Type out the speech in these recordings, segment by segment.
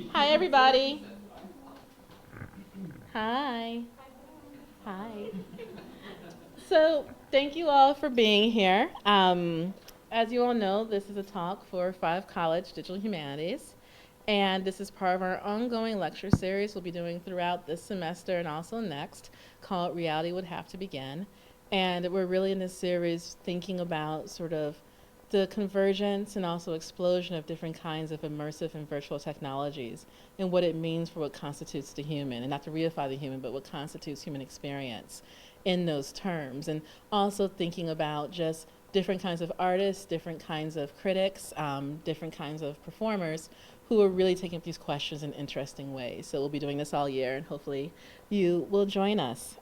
Hi, everybody. Hi. Hi. So, thank you all for being here. As you all know, this is a talk for Five College Digital Humanities, and this is part of our ongoing lecture series we'll be doing throughout this semester and also next, called Reality Would Have to Begin. And we're really in this series thinking about sort of the convergence and also explosion of different kinds of immersive and virtual technologies and what it means for what constitutes the human, and not to reify the human, but what constitutes human experience in those terms. And also thinking about just different kinds of artists, different kinds of critics, different kinds of performers who are really taking up these questions in interesting ways. So we'll be doing this all year, and hopefully you will join us.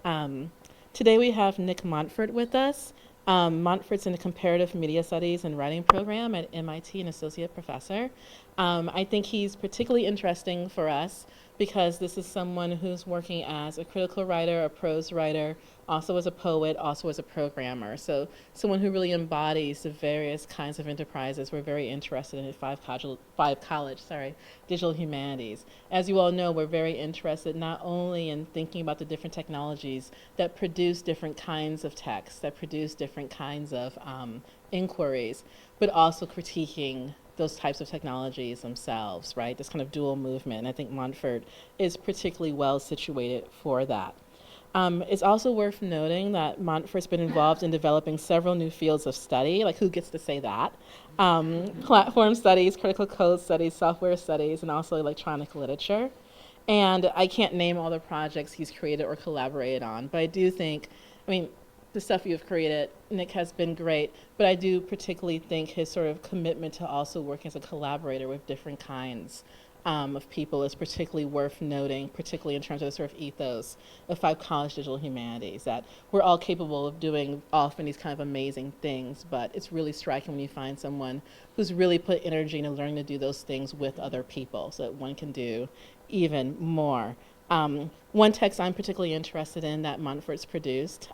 Today we have Nick Montfort with us. Montfort's in the Comparative Media Studies and Writing program at MIT, an associate professor. I think he's particularly interesting for us because this is someone who's working as a critical writer, a prose writer, also as a poet, also as a programmer. So someone who really embodies the various kinds of enterprises we're very interested in at Five College, Digital Humanities. As you all know, we're very interested not only in thinking about the different technologies that produce different kinds of texts, that produce different kinds of inquiries, but also critiquing those types of technologies themselves, right? This kind of dual movement. And I think Montfort is particularly well situated for that. It's also worth noting that Montfort's been involved in developing several new fields of study, like who gets to say that? Platform studies, critical code studies, software studies, and also electronic literature. And I can't name all the projects he's created or collaborated on, but I do think, I mean, the stuff you've created, Nick, has been great, but I do particularly think his sort of commitment to also working as a collaborator with different kinds of people is particularly worth noting, particularly in terms of the sort of ethos of Five College Digital Humanities, that we're all capable of doing often these kind of amazing things, but it's really striking when you find someone who's really put energy into learning to do those things with other people so that one can do even more. One text I'm particularly interested in that Montfort's produced,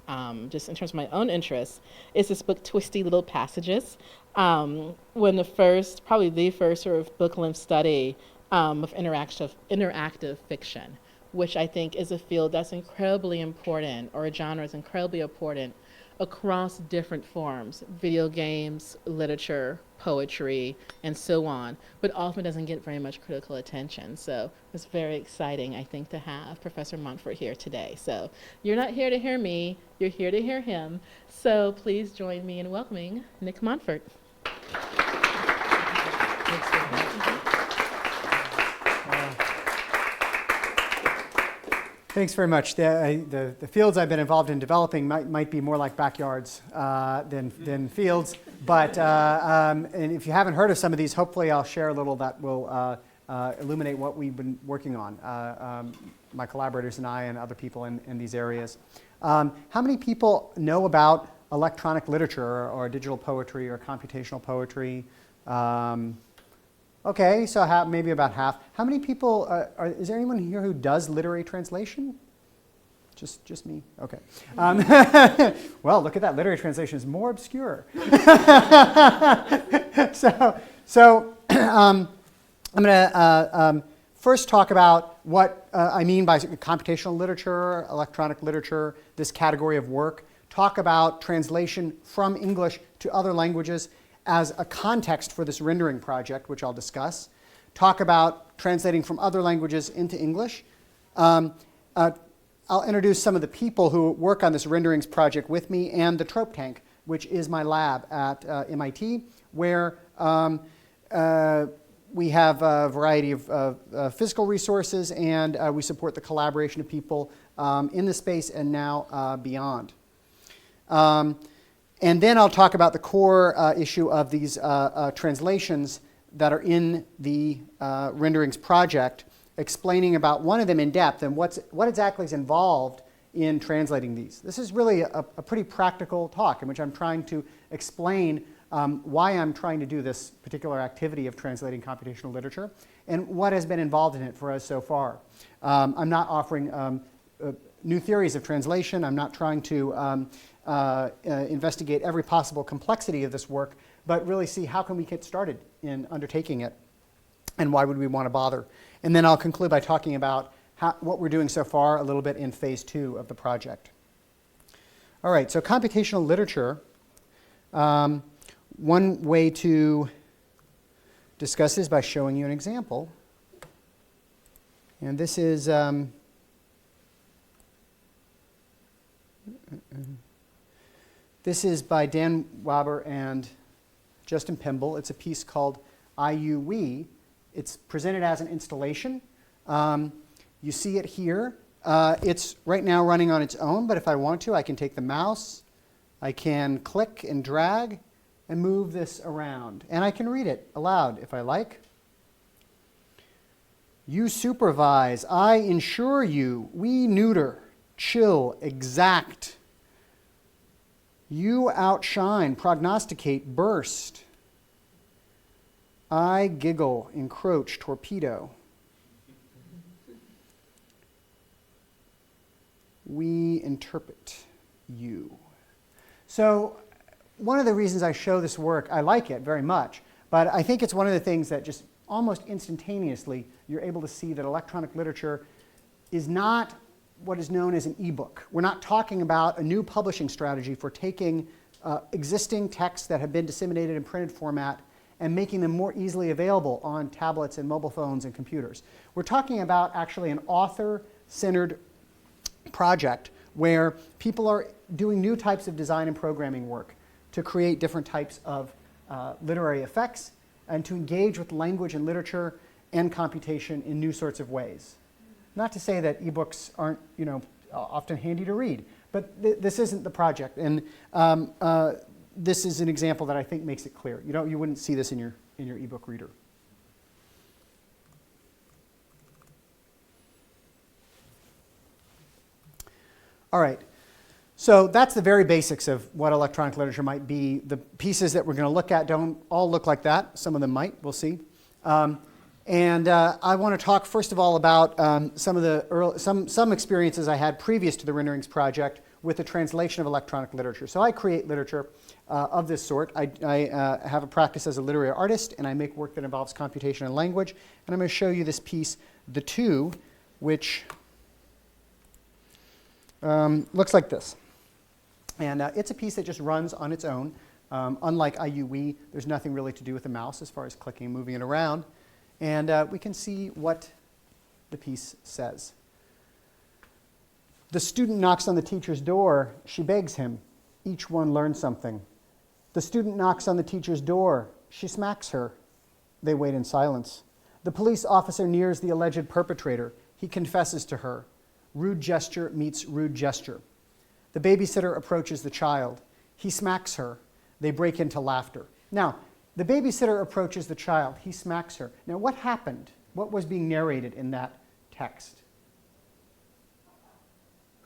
just in terms of my own interests, is this book, Twisty Little Passages. When probably the first sort of book-length study of interactive fiction, which I think is a field that's incredibly important, or a genre is incredibly important across different forms, video games, literature, poetry, and so on, but often doesn't get very much critical attention. So it's very exciting, I think, to have Professor Montfort here today. So you're not here to hear me, you're here to hear him. So please join me in welcoming Nick Montfort. Thanks very much. The fields I've been involved in developing might be more like backyards than fields. But and if you haven't heard of some of these, hopefully I'll share a little that will illuminate what we've been working on, my collaborators and I and other people in these areas. How many people know about electronic literature or digital poetry or computational poetry? Okay, so maybe about half. How many people, is there anyone here who does literary translation? Just me? Okay. Well, look at that. Literary translation is more obscure. So I'm going to first talk about what I mean by computational literature, electronic literature, this category of work. Talk about translation from English to other languages as a context for this rendering project, which I'll discuss. Talk about translating from other languages into English. I'll introduce some of the people who work on this renderings project with me and the Trope Tank, which is my lab at MIT, where we have a variety of physical resources, and we support the collaboration of people in the space and now beyond. And then I'll talk about the core issue of these translations that are in the renderings project, explaining about one of them in depth and what exactly is involved in translating these. This is really a pretty practical talk in which I'm trying to explain why I'm trying to do this particular activity of translating computational literature and what has been involved in it for us so far. I'm not offering new theories of translation. I'm not trying to investigate every possible complexity of this work, but really see how can we get started in undertaking it. and why would we want to bother? And then I'll conclude by talking about what we're doing so far a little bit in phase 2 of the project. All right, so computational literature. One way to discuss this by showing you an example. And this is by Dan Waber and Justin Pimble. It's a piece called IUWE. It's presented as an installation. You see it here. It's right now running on its own, but if I want to, I can take the mouse, I can click and drag and move this around. And I can read it aloud if I like. You supervise, I insure you, we neuter, chill, exact. You outshine, prognosticate, burst. I giggle, encroach, torpedo. We interpret you. So one of the reasons I show this work, I like it very much, but I think it's one of the things that just almost instantaneously you're able to see that electronic literature is not what is known as an ebook. We're not talking about a new publishing strategy for taking existing texts that have been disseminated in printed format and making them more easily available on tablets and mobile phones and computers. We're talking about actually an author-centered project where people are doing new types of design and programming work to create different types of literary effects and to engage with language and literature and computation in new sorts of ways. Not to say that ebooks aren't, often handy to read, but this isn't the project. And this is an example that I think makes it clear. You wouldn't see this in your ebook reader. All right, so that's the very basics of what electronic literature might be. The pieces that we're going to look at don't all look like that. Some of them might, we'll see. And I want to talk first of all about some of the some experiences I had previous to the Renderings project with the translation of electronic literature. So I create literature of this sort. I have a practice as a literary artist, and I make work that involves computation and language. And I'm going to show you this piece, The Two, which looks like this. And it's a piece that just runs on its own. Unlike IUWE, there's nothing really to do with the mouse as far as clicking and moving it around. And we can see what the piece says. The student knocks on the teacher's door. She begs him. Each one learns something. The student knocks on the teacher's door. She smacks her. They wait in silence. The police officer nears the alleged perpetrator. He confesses to her. Rude gesture meets rude gesture. The babysitter approaches the child. He smacks her. They break into laughter. Now, the babysitter approaches the child. He smacks her. Now, what happened? What was being narrated in that text?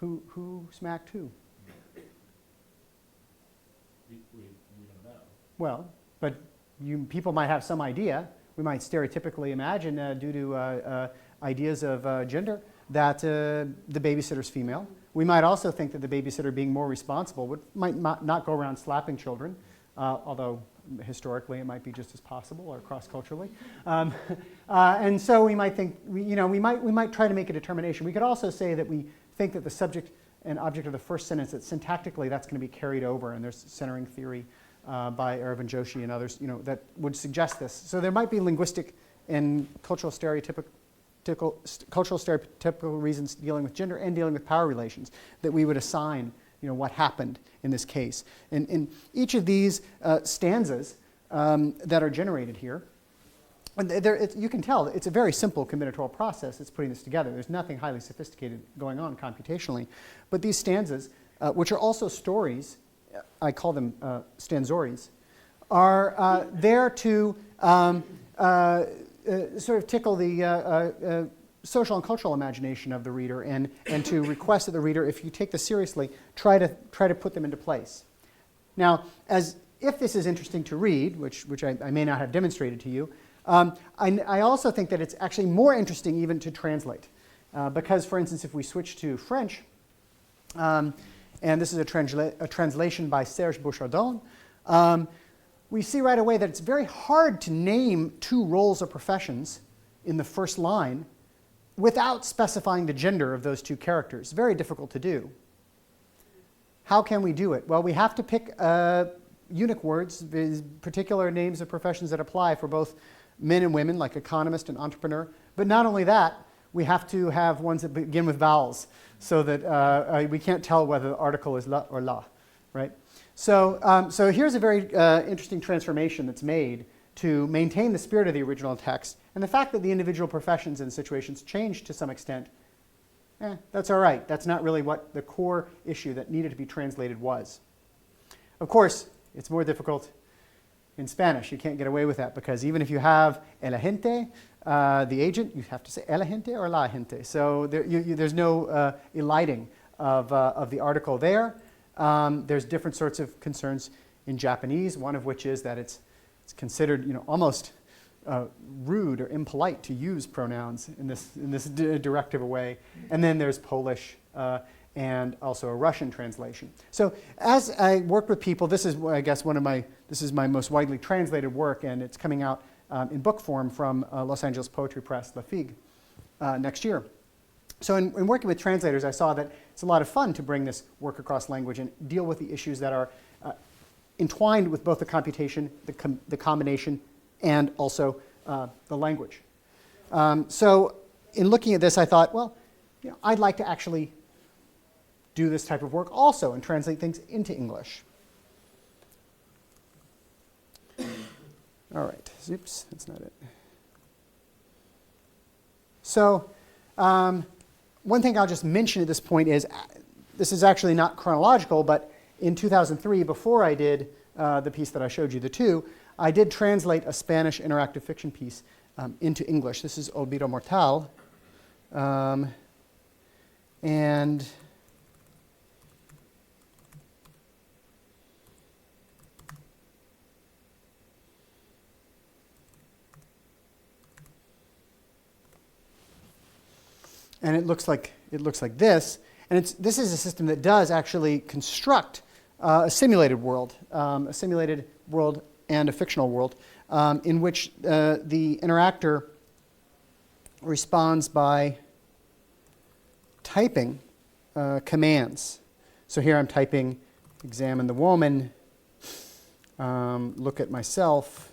Who smacked who? We don't know. Well, but people might have some idea. We might stereotypically imagine, due to ideas of gender, that the babysitter's female. We might also think that the babysitter, being more responsible, might not go around slapping children, although historically it might be just as possible, or cross-culturally. And so we might think, we might try to make a determination. We could also say that we think that the subject and object of the first sentence, that syntactically that's going to be carried over, and there's centering theory by Aravind Joshi and others, that would suggest this. So there might be linguistic and cultural stereotypical reasons dealing with gender and dealing with power relations that we would assign, what happened in this case. And each of these stanzas that are generated here, and you can tell it's a very simple combinatorial process that's putting this together. There's nothing highly sophisticated going on computationally. But these stanzas, which are also stories, I call them stanzores, are there to sort of tickle the social and cultural imagination of the reader, and to request that the reader, if you take this seriously, try to put them into place. Now, if this is interesting to read, which I may not have demonstrated to you, I also think that it's actually more interesting even to translate. Because, for instance, if we switch to French, and this is a translation by Serge Bouchardon, we see right away that it's very hard to name two roles or professions in the first line without specifying the gender of those two characters. Very difficult to do. How can we do it? Well, we have to pick unique words, particular names of professions that apply for both men and women, like economist and entrepreneur. But not only that, we have to have ones that begin with vowels so that we can't tell whether the article is la or la, right? So, so here's a very interesting transformation that's made to maintain the spirit of the original text. And the fact that the individual professions and situations changed to some extent, that's all right. That's not really what the core issue that needed to be translated was. Of course, it's more difficult in Spanish. You can't get away with that because even if you have el agente, the agent, you have to say el agente or la agente. So there's no eliding of the article there. There's different sorts of concerns in Japanese, one of which is that it's considered almost rude or impolite to use pronouns in this directive way. And then there's Polish and also a Russian translation. So as I work with people, this is, I guess, this is my most widely translated work, and it's coming out in book form from Los Angeles Poetry Press, La Figue, next year. So in working with translators, I saw that it's a lot of fun to bring this work across language and deal with the issues that are entwined with both the computation, the combination, and also the language. So in looking at this, I thought, well, I'd like to actually do this type of work also and translate things into English. All right, oops, that's not it. So one thing I'll just mention at this point is, this is actually not chronological, but in 2003, before I did the piece that I showed you, the two, I did translate a Spanish interactive fiction piece into English. This is Olvido Mortal. And it looks like this. And this is a system that does actually construct a simulated world and a fictional world, in which the interactor responds by typing commands. So here I'm typing examine the woman, look at myself,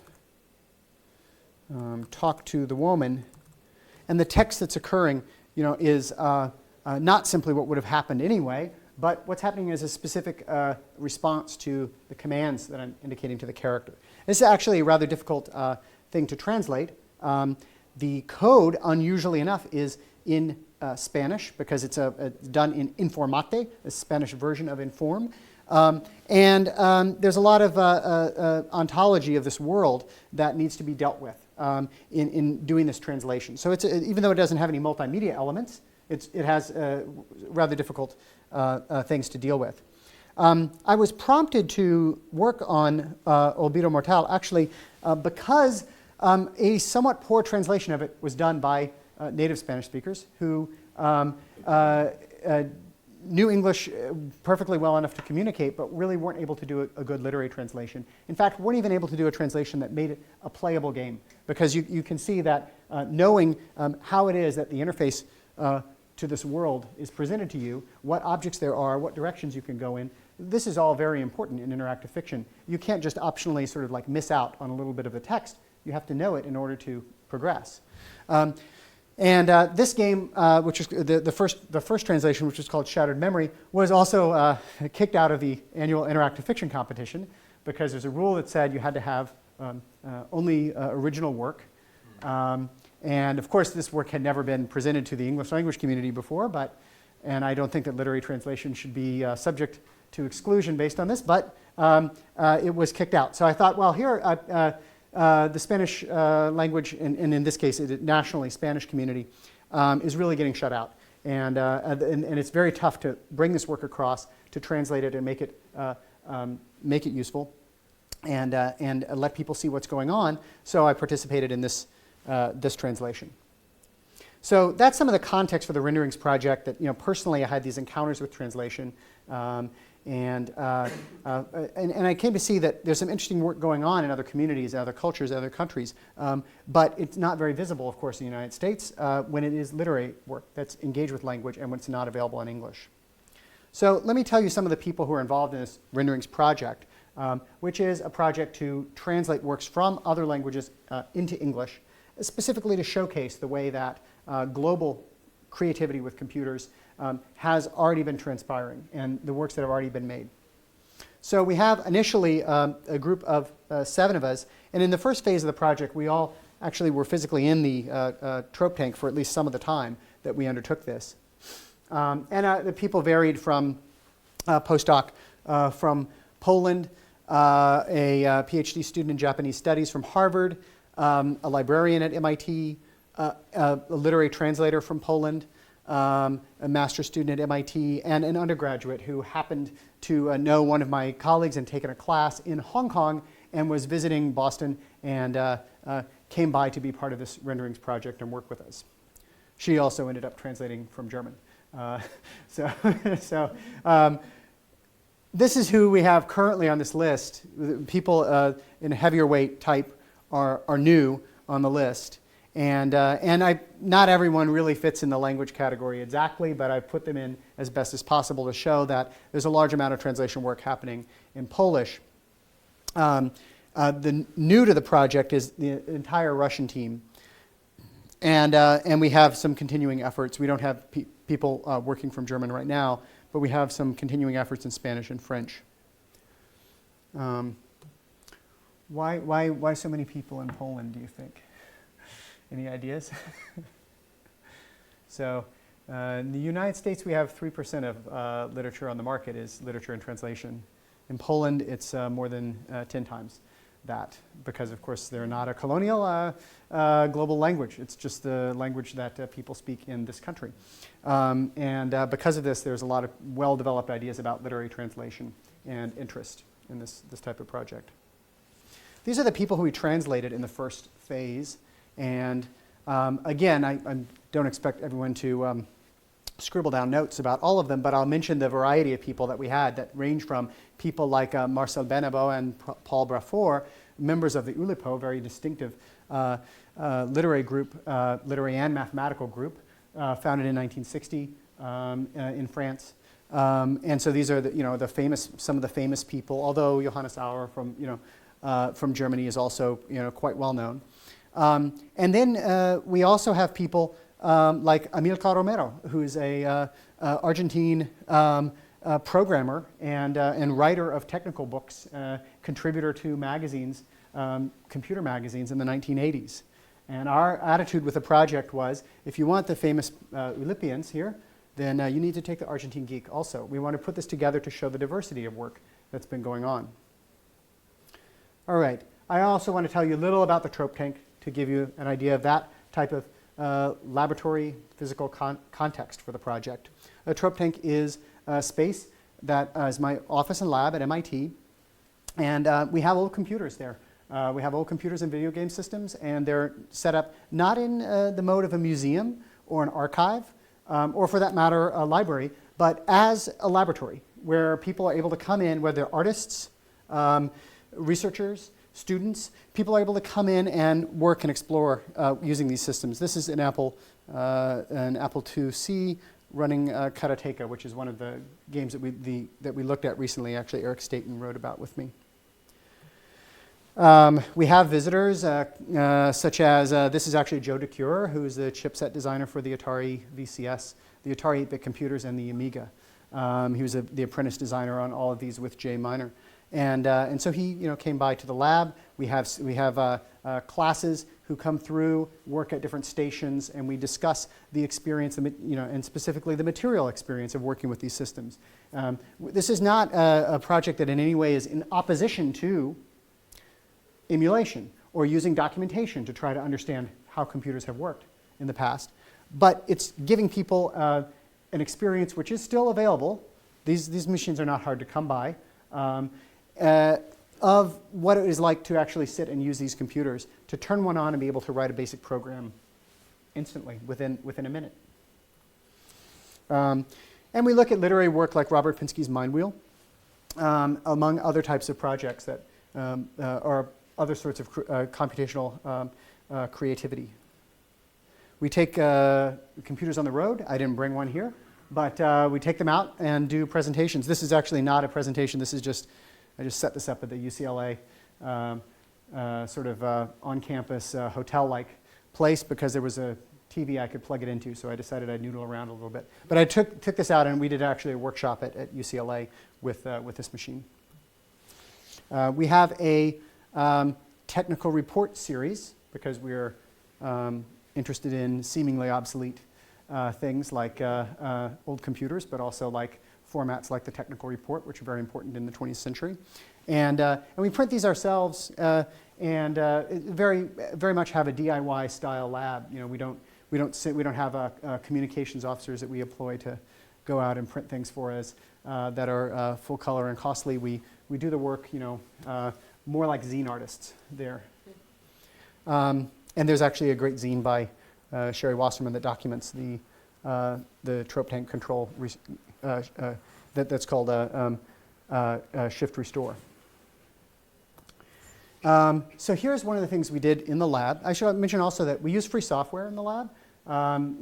talk to the woman, and the text that's occurring is not simply what would have happened anyway, but what's happening is a specific response to the commands that I'm indicating to the character. This is actually a rather difficult thing to translate. The code, unusually enough, is in Spanish because it's done in Informate, a Spanish version of Inform. And there's a lot of ontology of this world that needs to be dealt with in doing this translation. So even though it doesn't have any multimedia elements, it has rather difficult things to deal with. I was prompted to work on Olvido Mortal actually because a somewhat poor translation of it was done by native Spanish speakers who knew English perfectly well enough to communicate, but really weren't able to do a good literary translation. In fact, weren't even able to do a translation that made it a playable game, because you can see that knowing how it is that the interface to this world is presented to you, what objects there are, what directions you can go in, this is all very important in interactive fiction. You can't just optionally sort of like miss out on a little bit of the text. You have to know it in order to progress. And this game, which is the first translation, which is called Shattered Memory, was also kicked out of the annual interactive fiction competition because there's a rule that said you had to have only original work. And of course, this work had never been presented to the English language community before, and I don't think that literary translation should be subject to exclusion based on this, but it was kicked out. So I thought, well, here, the Spanish language, and in this case, nationally Spanish community, is really getting shut out. And it's very tough to bring this work across, to translate it and make it useful, and let people see what's going on. So I participated in this translation. So that's some of the context for the Renderings project. That personally, I had these encounters with translation, And I came to see that there's some interesting work going on in other communities, other cultures, other countries, but it's not very visible, of course, in the United States when it is literary work that's engaged with language and when it's not available in English. So let me tell you some of the people who are involved in this Renderings project, which is a project to translate works from other languages into English, specifically to showcase the way that global creativity with computers has already been transpiring and the works that have already been made. So we have initially a group of 7 of us, and in the first phase of the project, we all actually were physically in the trope tank for at least some of the time that we undertook this. The people varied from postdoc from Poland, a PhD student in Japanese studies from Harvard, a librarian at MIT, a literary translator from Poland, a master's student at MIT, and an undergraduate who happened to know one of my colleagues and taken a class in Hong Kong and was visiting Boston and came by to be part of this renderings project and work with us. She also ended up translating from German. This is who we have currently on this list. People in a heavier weight type are new on the list. And not everyone really fits in the language category exactly, but I put them in as best as possible to show that there's a large amount of translation work happening in Polish. The new to the project is the entire Russian team. And we have some continuing efforts. We don't have people working from German right now, but we have some continuing efforts in Spanish and French. Why so many people in Poland, do you think? Any ideas? So in the United States, we have 3% of literature on the market is literature and translation. In Poland, it's more than 10 times that, because of course they're not a colonial global language. It's just the language that people speak in this country. Because of this, there's a lot of well-developed ideas about literary translation and interest in this type of project. These are the people who we translated in the first phase. And again, I don't expect everyone to scribble down notes about all of them, but I'll mention the variety of people that we had that range from people like Marcel Benabo and Paul Braffour, members of the Oulipo, very distinctive literary group, literary and mathematical group, founded in 1960 in France. And so these are the famous, some of the famous people, although Johannes Auer from Germany is also quite well known. And then we also have people like Amilcar Romero, who is a Argentine programmer and writer of technical books, contributor to magazines, computer magazines in the 1980s. And our attitude with the project was, if you want the famous Oulipians here, then you need to take the Argentine Geek also. We want to put this together to show the diversity of work that's been going on. All right. I also want to tell you a little about the trope tank to give you an idea of that type of laboratory physical context for the project. A trope tank is a space that is my office and lab at MIT, and we have old computers there. We have old computers and video game systems, and they're set up not in the mode of a museum or an archive, or for that matter, a library, but as a laboratory where people are able to come in, whether they're artists, researchers, students, people are able to come in and work and explore using these systems. This is an Apple IIc running Karateka, which is one of the games that we looked at recently. Actually, Eric Staten wrote about with me. We have visitors such as, this is actually Joe DeCure, who's the chipset designer for the Atari VCS, the Atari 8-bit computers, and the Amiga. He was the apprentice designer on all of these with Jay Miner. And so he came by to the lab. We have classes who come through, work at different stations, and we discuss the experience, and specifically the material experience of working with these systems. This is not a project that in any way is in opposition to emulation or using documentation to try to understand how computers have worked in the past. But it's giving people an experience which is still available. These machines are not hard to come by. Of what it is like to actually sit and use these computers, to turn one on and be able to write a basic program instantly, within a minute. And we look at literary work like Robert Pinsky's Mind Wheel, among other types of projects that are other sorts of computational creativity. We take computers on the road. I didn't bring one here, but we take them out and do presentations. This is actually not a presentation. This is just, I just set this up at the UCLA sort of on-campus hotel-like place because there was a TV I could plug it into, so I decided I'd noodle around a little bit. But I took this out, and we did actually a workshop at UCLA with this machine. We have a technical report series because we're interested in seemingly obsolete things like old computers, but also like formats like the technical report, which are very important in the 20th century. And we print these ourselves and very much have a DIY style lab. You know, we don't have communications officers that we employ to go out and print things for us that are full color and costly. We do the work, you know, more like zine artists there. And there's actually a great zine by Sherry Wasserman that documents the trope tank control that's called Shift Restore. So here's one of the things we did in the lab. I should mention also that we use free software in the lab,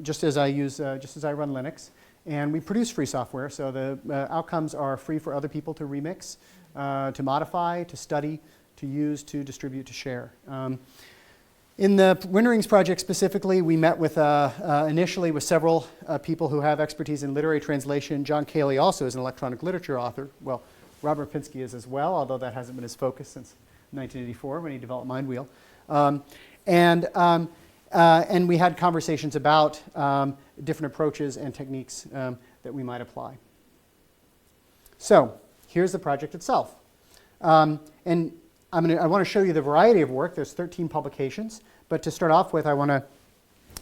just as I run Linux, and we produce free software. So the outcomes are free for other people to remix, to modify, to study, to use, to distribute, to share. In the Renderings project specifically, we met with initially with several people who have expertise in literary translation. John Cayley also is an electronic literature author. Well, Robert Pinsky is as well, although that hasn't been his focus since 1984 when he developed Mindwheel. And we had conversations about different approaches and techniques that we might apply. So here's the project itself. And I want to show you the variety of work. There's 13 publications. But to start off with,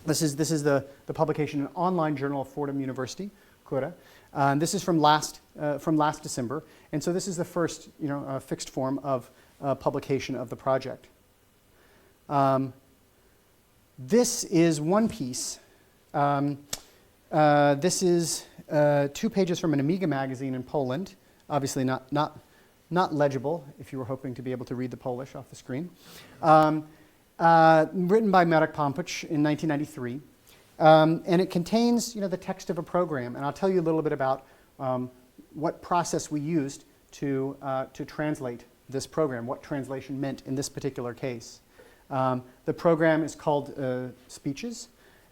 this is the publication in an online journal of Fordham University, Cura. This is from last December. And so this is the first fixed form of publication of the project. This is one piece. This is 2 pages from an Amiga magazine in Poland. Obviously not legible if you were hoping to be able to read the Polish off the screen. Written by Marek Pompuch in 1993. And it contains the text of a program. And I'll tell you a little bit about what process we used to translate this program, what translation meant in this particular case. The program is called Speeches,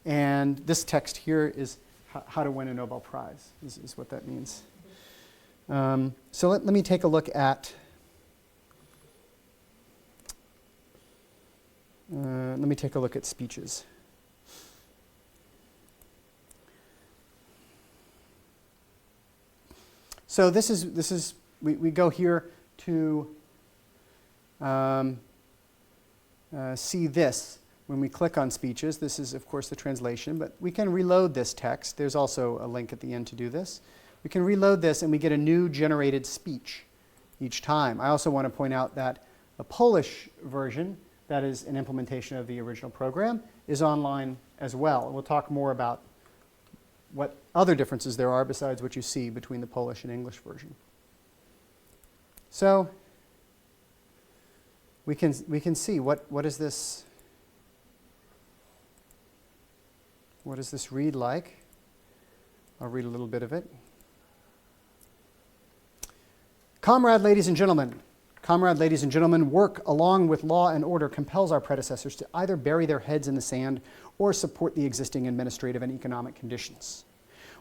and this text here is how to win a Nobel Prize, is what that means. So let me take a look at Speeches. So this is we go here to see this when we click on Speeches. This is, of course, the translation, but we can reload this text. There's also a link at the end to do this. We can reload this, and we get a new generated speech each time. I also want to point out that the Polish version, that is an implementation of the original program, is online as well. We'll talk more about what other differences there are besides what you see between the Polish and English version. So we can see what is this. What does this read like? I'll read a little bit of it. Comrade, ladies and gentlemen, work along with law and order compels our predecessors to either bury their heads in the sand or support the existing administrative and economic conditions.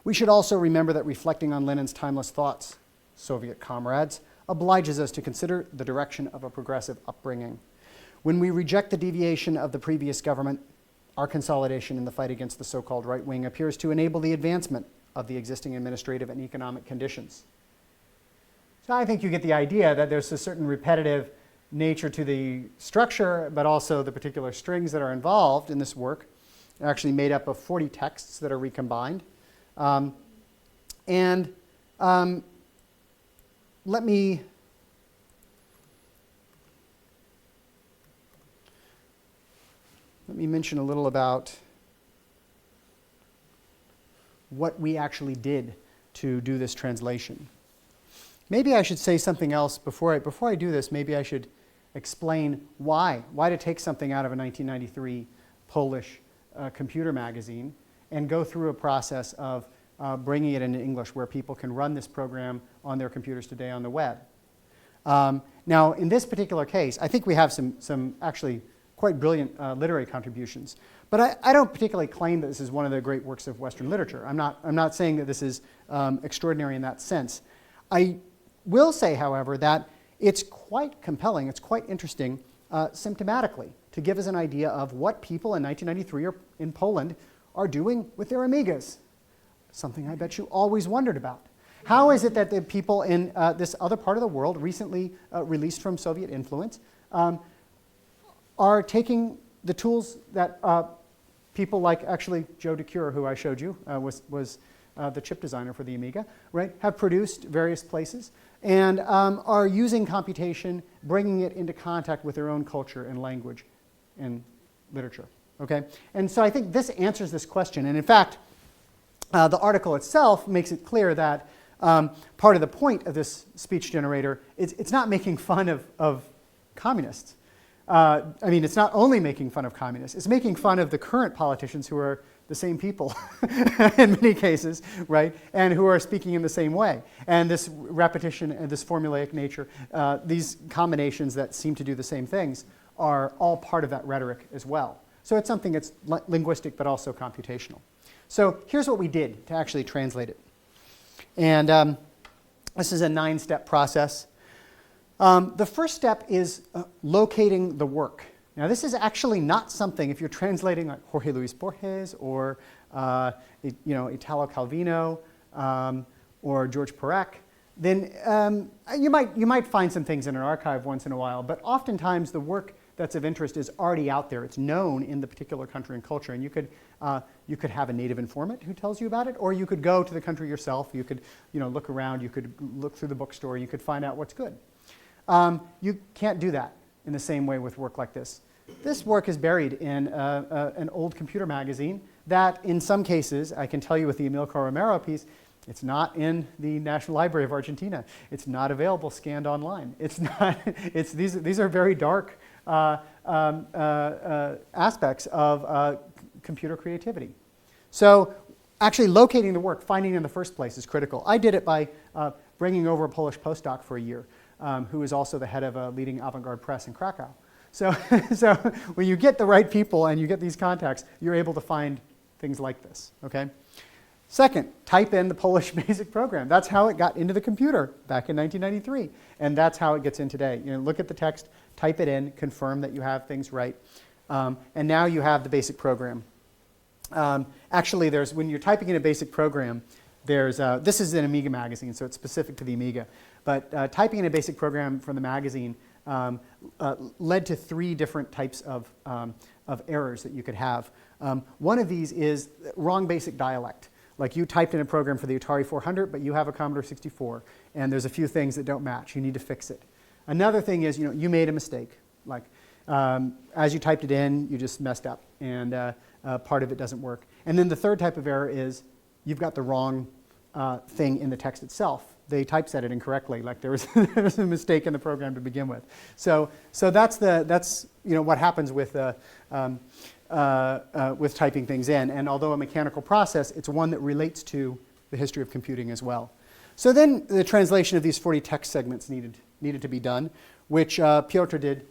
We should also remember that reflecting on Lenin's timeless thoughts, Soviet comrades, obliges us to consider the direction of a progressive upbringing. When we reject the deviation of the previous government, our consolidation in the fight against the so-called right wing appears to enable the advancement of the existing administrative and economic conditions. So I think you get the idea that there's a certain repetitive nature to the structure, but also the particular strings that are involved in this work are actually made up of 40 texts that are recombined. Let me mention a little about what we actually did to do this translation. maybe I should say something else before I do this. Maybe I should explain why to take something out of a 1993 Polish computer magazine and go through a process of bringing it into English where people can run this program on their computers today on the web. Now, in this particular case, I think we have some actually quite brilliant literary contributions. But I don't particularly claim that this is one of the great works of Western literature. I'm not saying that this is extraordinary in that sense. I will say, however, that it's quite compelling, it's quite interesting symptomatically to give us an idea of what people in 1993 in Poland are doing with their Amigas. Something I bet you always wondered about. How is it that the people in this other part of the world, recently released from Soviet influence, are taking the tools that people like actually Joe DeCure, who I showed you, was the chip designer for the Amiga, right, have produced various places and are using computation, bringing it into contact with their own culture and language and literature. Okay? And so I think this answers this question. And in fact, the article itself makes it clear that part of the point of this speech generator is it's not making fun of communists. I mean, it's not only making fun of communists, it's making fun of the current politicians who are the same people in many cases, right? And who are speaking in the same way. And this repetition and this formulaic nature, these combinations that seem to do the same things are all part of that rhetoric as well. So it's something that's linguistic but also computational. So here's what we did to actually translate it. And this is a 9-step process. The first step is locating the work. Now, this is actually not something, if you're translating like Jorge Luis Borges or Italo Calvino or George Perec, then you might find some things in an archive once in a while, but oftentimes the work that's of interest is already out there. It's known in the particular country and culture, and you could have a native informant who tells you about it, or you could go to the country yourself. You could look around. You could look through the bookstore. You could find out what's good. You can't do that in the same way with work like this. This work is buried in an old computer magazine that, in some cases, I can tell you with the Amilcar Romero piece, it's not in the National Library of Argentina. It's not available scanned online. It's not. These are very dark aspects of computer creativity. So actually locating the work, finding it in the first place is critical. I did it by bringing over a Polish postdoc for a year, who is also the head of a leading avant-garde press in Krakow. So when you get the right people and you get these contacts, you're able to find things like this, okay? Second, type in the Polish basic program. That's how it got into the computer back in 1993, and that's how it gets in today. Look at the text, type it in, confirm that you have things right, and now you have the basic program. Actually, when you're typing in a basic program, this is an Amiga magazine, so it's specific to the Amiga, but typing in a basic program from the magazine led to 3 different types of errors that you could have. One of these is wrong basic dialect. Like you typed in a program for the Atari 400, but you have a Commodore 64, and there's a few things that don't match. You need to fix it. Another thing is, you made a mistake. Like as you typed it in, you just messed up, and part of it doesn't work. And then the third type of error is you've got the wrong thing in the text itself. They typeset it incorrectly, like there was a mistake in the program to begin with. So that's what happens with typing things in. And although a mechanical process, it's one that relates to the history of computing as well. So then the translation of these 40 text segments needed to be done, which Piotr did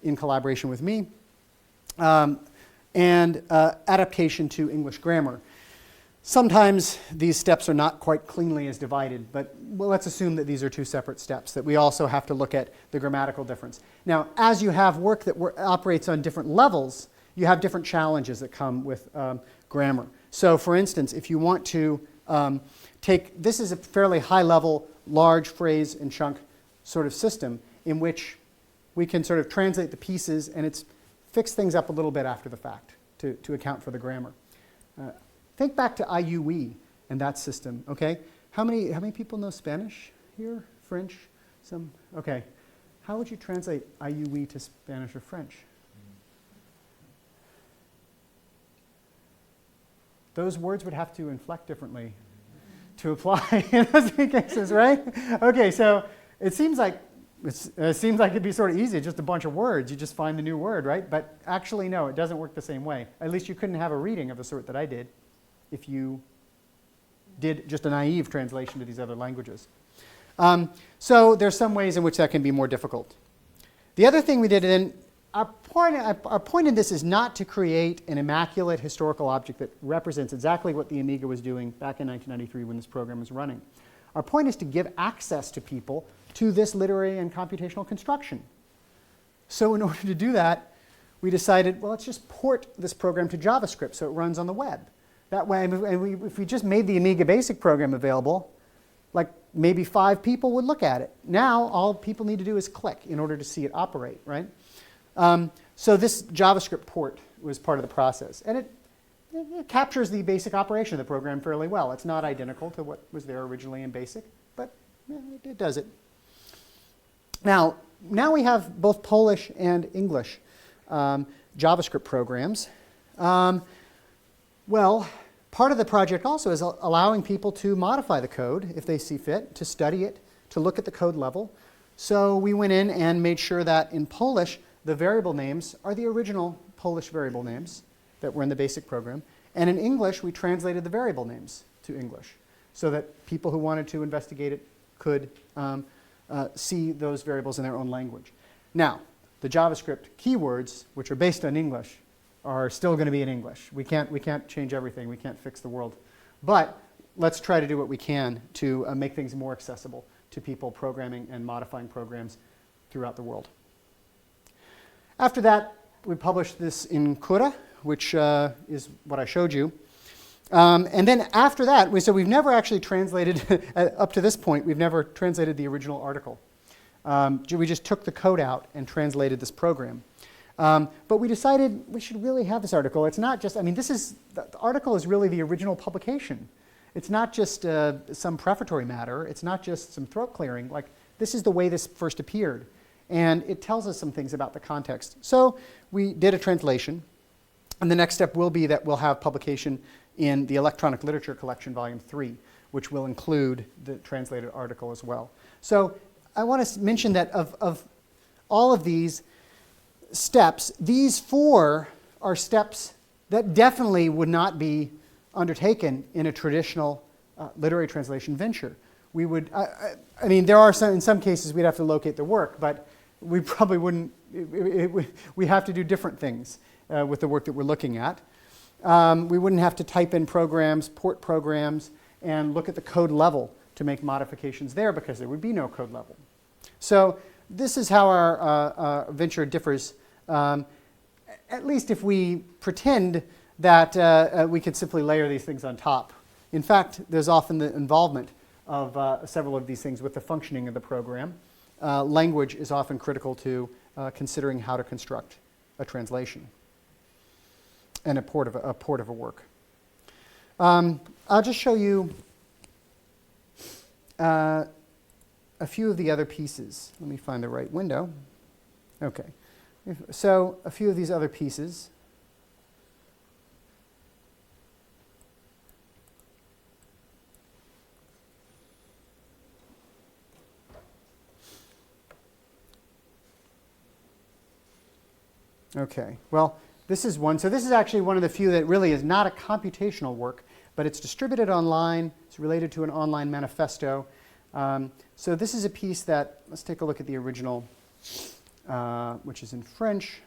in collaboration with me, and adaptation to English grammar. Sometimes these steps are not quite cleanly as divided, but let's assume that these are 2 separate steps, that we also have to look at the grammatical difference. Now, as you have work that operates on different levels, you have different challenges that come with grammar. So for instance, if you want to this is a fairly high-level, large phrase and chunk sort of system in which we can sort of translate the pieces and fix things up a little bit after the fact to account for the grammar. Think back to IUE and that system, okay? How many people know Spanish here? French? Some? Okay. How would you translate IUE to Spanish or French? Those words would have to inflect differently to apply in those three cases, right? Okay, so it seems like it'd be sort of easy, just a bunch of words. You just find the new word, right? But actually, no, it doesn't work the same way. At least you couldn't have a reading of the sort that I did if you did just a naive translation to these other languages. So there's some ways in which that can be more difficult. The other thing we did, and our point in this is not to create an immaculate historical object that represents exactly what the Amiga was doing back in 1993 when this program was running. Our point is to give access to people to this literary and computational construction. So in order to do that, we decided, well, let's just port this program to JavaScript so it runs on the web. That way, if we just made the Amiga Basic program available, like maybe 5 people would look at it. Now, all people need to do is click in order to see it operate, right? So this JavaScript port was part of the process. And it captures the basic operation of the program fairly well. It's not identical to what was there originally in BASIC, but it does it. Now we have both Polish and English JavaScript programs. Well, part of the project also is allowing people to modify the code if they see fit, to study it, to look at the code level. So we went in and made sure that in Polish, the variable names are the original Polish variable names that were in the BASIC program. And in English, we translated the variable names to English so that people who wanted to investigate it could see those variables in their own language. Now, the JavaScript keywords, which are based on English, are still going to be in English. We can't change everything. We can't fix the world. But let's try to do what we can to make things more accessible to people programming and modifying programs throughout the world. After that, we published this in Kura, which is what I showed you. And then after that, we've never actually translated, up to this point, we've never translated the original article. We just took the code out and translated this program. But we decided we should really have this article. It's not just, the article is really the original publication. It's not just some prefatory matter. It's not just some throat clearing. Like, this is the way this first appeared. And it tells us some things about the context. So we did a translation. And the next step will be that we'll have publication in the Electronic Literature Collection, Volume 3, which will include the translated article as well. So I want to mention that of all of these steps, these 4 are steps that definitely would not be undertaken in a traditional literary translation venture. We would, there are some, in some cases we'd have to locate the work, but we probably wouldn't, we have to do different things with the work that we're looking at. We wouldn't have to type in programs, port programs, and look at the code level to make modifications there because there would be no code level. So this is how our venture differs, at least if we pretend that we could simply layer these things on top. In fact, there's often the involvement of several of these things with the functioning of the program. Language is often critical to considering how to construct a translation and a port of a work. I'll just show you a few of the other pieces. Let me find the right window. Okay. So a few of these other pieces. Okay, well, this is one. So this is actually one of the few that really is not a computational work, but it's distributed online. It's related to an online manifesto. So this is a piece that, let's take a look at the original, which is in French.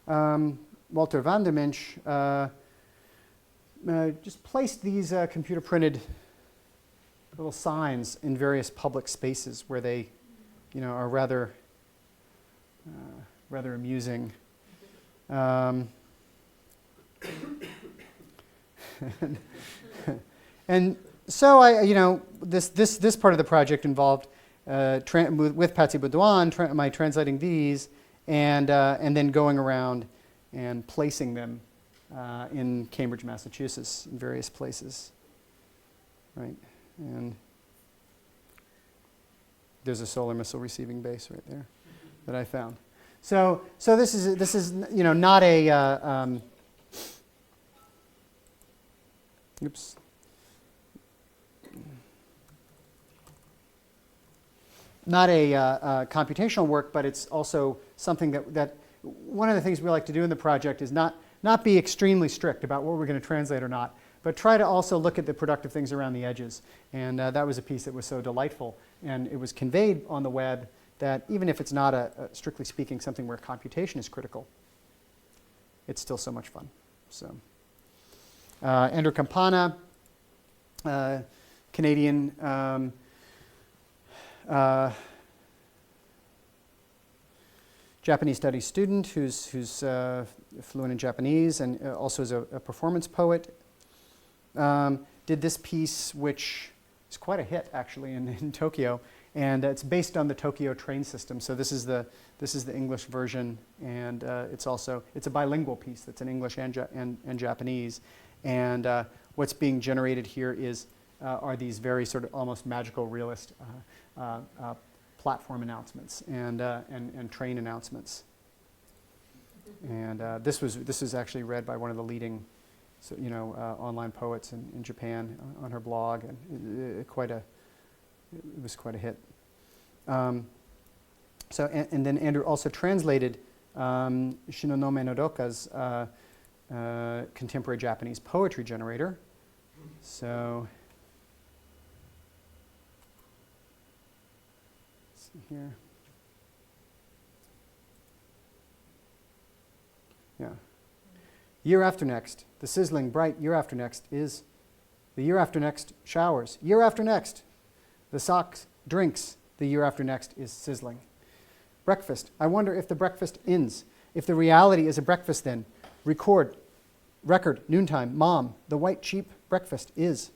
Walter van der Mensch just placed these computer-printed little signs in various public spaces where they are rather amusing. And so this part of the project involved with Patsy Baudouin, my translating these, and then going around and placing them in Cambridge, Massachusetts, in various places, right? And there's a solar missile receiving base right there that I found. So this is not a oops. Not a computational work, but it's also something that one of the things we like to do in the project is not be extremely strict about what we're going to translate or not, but try to also look at the productive things around the edges. And that was a piece that was so delightful. And it was conveyed on the web that even if it's not strictly speaking, something where computation is critical, it's still so much fun. So, Andrew Campana, Canadian Japanese studies student who's fluent in Japanese and also is a performance poet. Did this piece, which is quite a hit actually in Tokyo, and it's based on the Tokyo train system. So this is the English version, and it's a bilingual piece that's in English and Japanese. And what's being generated here are these very sort of almost magical realist platform announcements and train announcements. And this is actually read by one of the leading, online poets in Japan on her blog, and it was quite a hit. And then Andrew also translated Shinonome Nodoka's contemporary Japanese poetry generator. So. Here. Yeah. Year after next, the sizzling bright year after next is the year after next showers. Year after next, the socks drinks. The year after next is sizzling. Breakfast. I wonder if the breakfast ends. If the reality is a breakfast then. Record. Noontime. Mom. The white cheap breakfast is.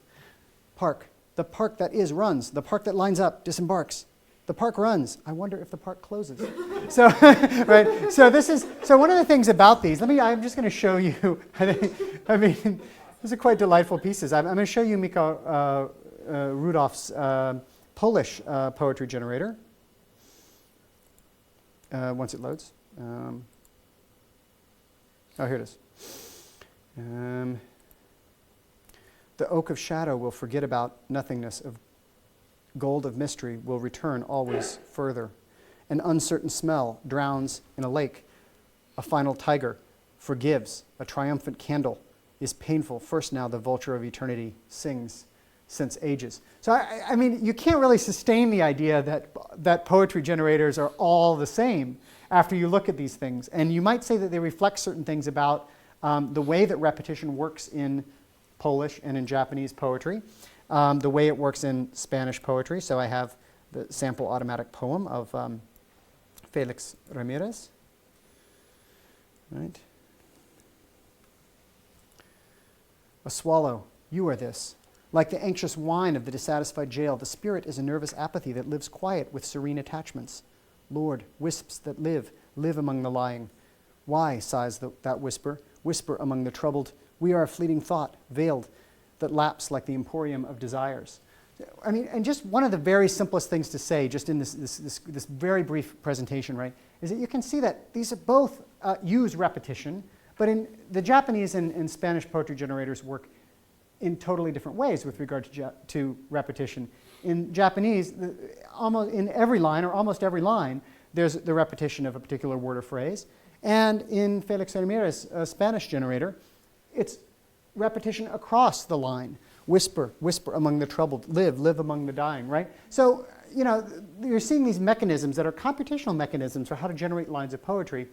Park. The park that is runs. The park that lines up disembarks. The park runs. I wonder if the park closes. So, right. So one of the things about these. I'm just going to show you. These are quite delightful pieces. I'm going to show you Mika Rudolph's Polish poetry generator. Once it loads. Here it is. The oak of shadow will forget about nothingness of gold of mystery will return always further. An uncertain smell drowns in a lake. A final tiger forgives. A triumphant candle is painful. First now the vulture of eternity sings since ages. So you can't really sustain the idea that poetry generators are all the same after you look at these things. And you might say that they reflect certain things about the way that repetition works in Polish and in Japanese poetry. The way it works in Spanish poetry. So I have the sample automatic poem of Felix Ramirez. Right. A swallow, you are this. Like the anxious whine of the dissatisfied jail, the spirit is a nervous apathy that lives quiet with serene attachments. Lord, wisps that live among the lying. Why, sighs that whisper among the troubled. We are a fleeting thought, veiled, that laps like the emporium of desires. And just one of the very simplest things to say, just in this very brief presentation, right, is that you can see that these are both use repetition, but in the Japanese and Spanish poetry generators work in totally different ways with regard to repetition. In Japanese, almost in every line, or almost every line, there's the repetition of a particular word or phrase. And in Felix Ramirez, a Spanish generator, it's repetition across the line. Whisper among the troubled. Live among the dying, right? So, you're seeing these mechanisms that are computational mechanisms for how to generate lines of poetry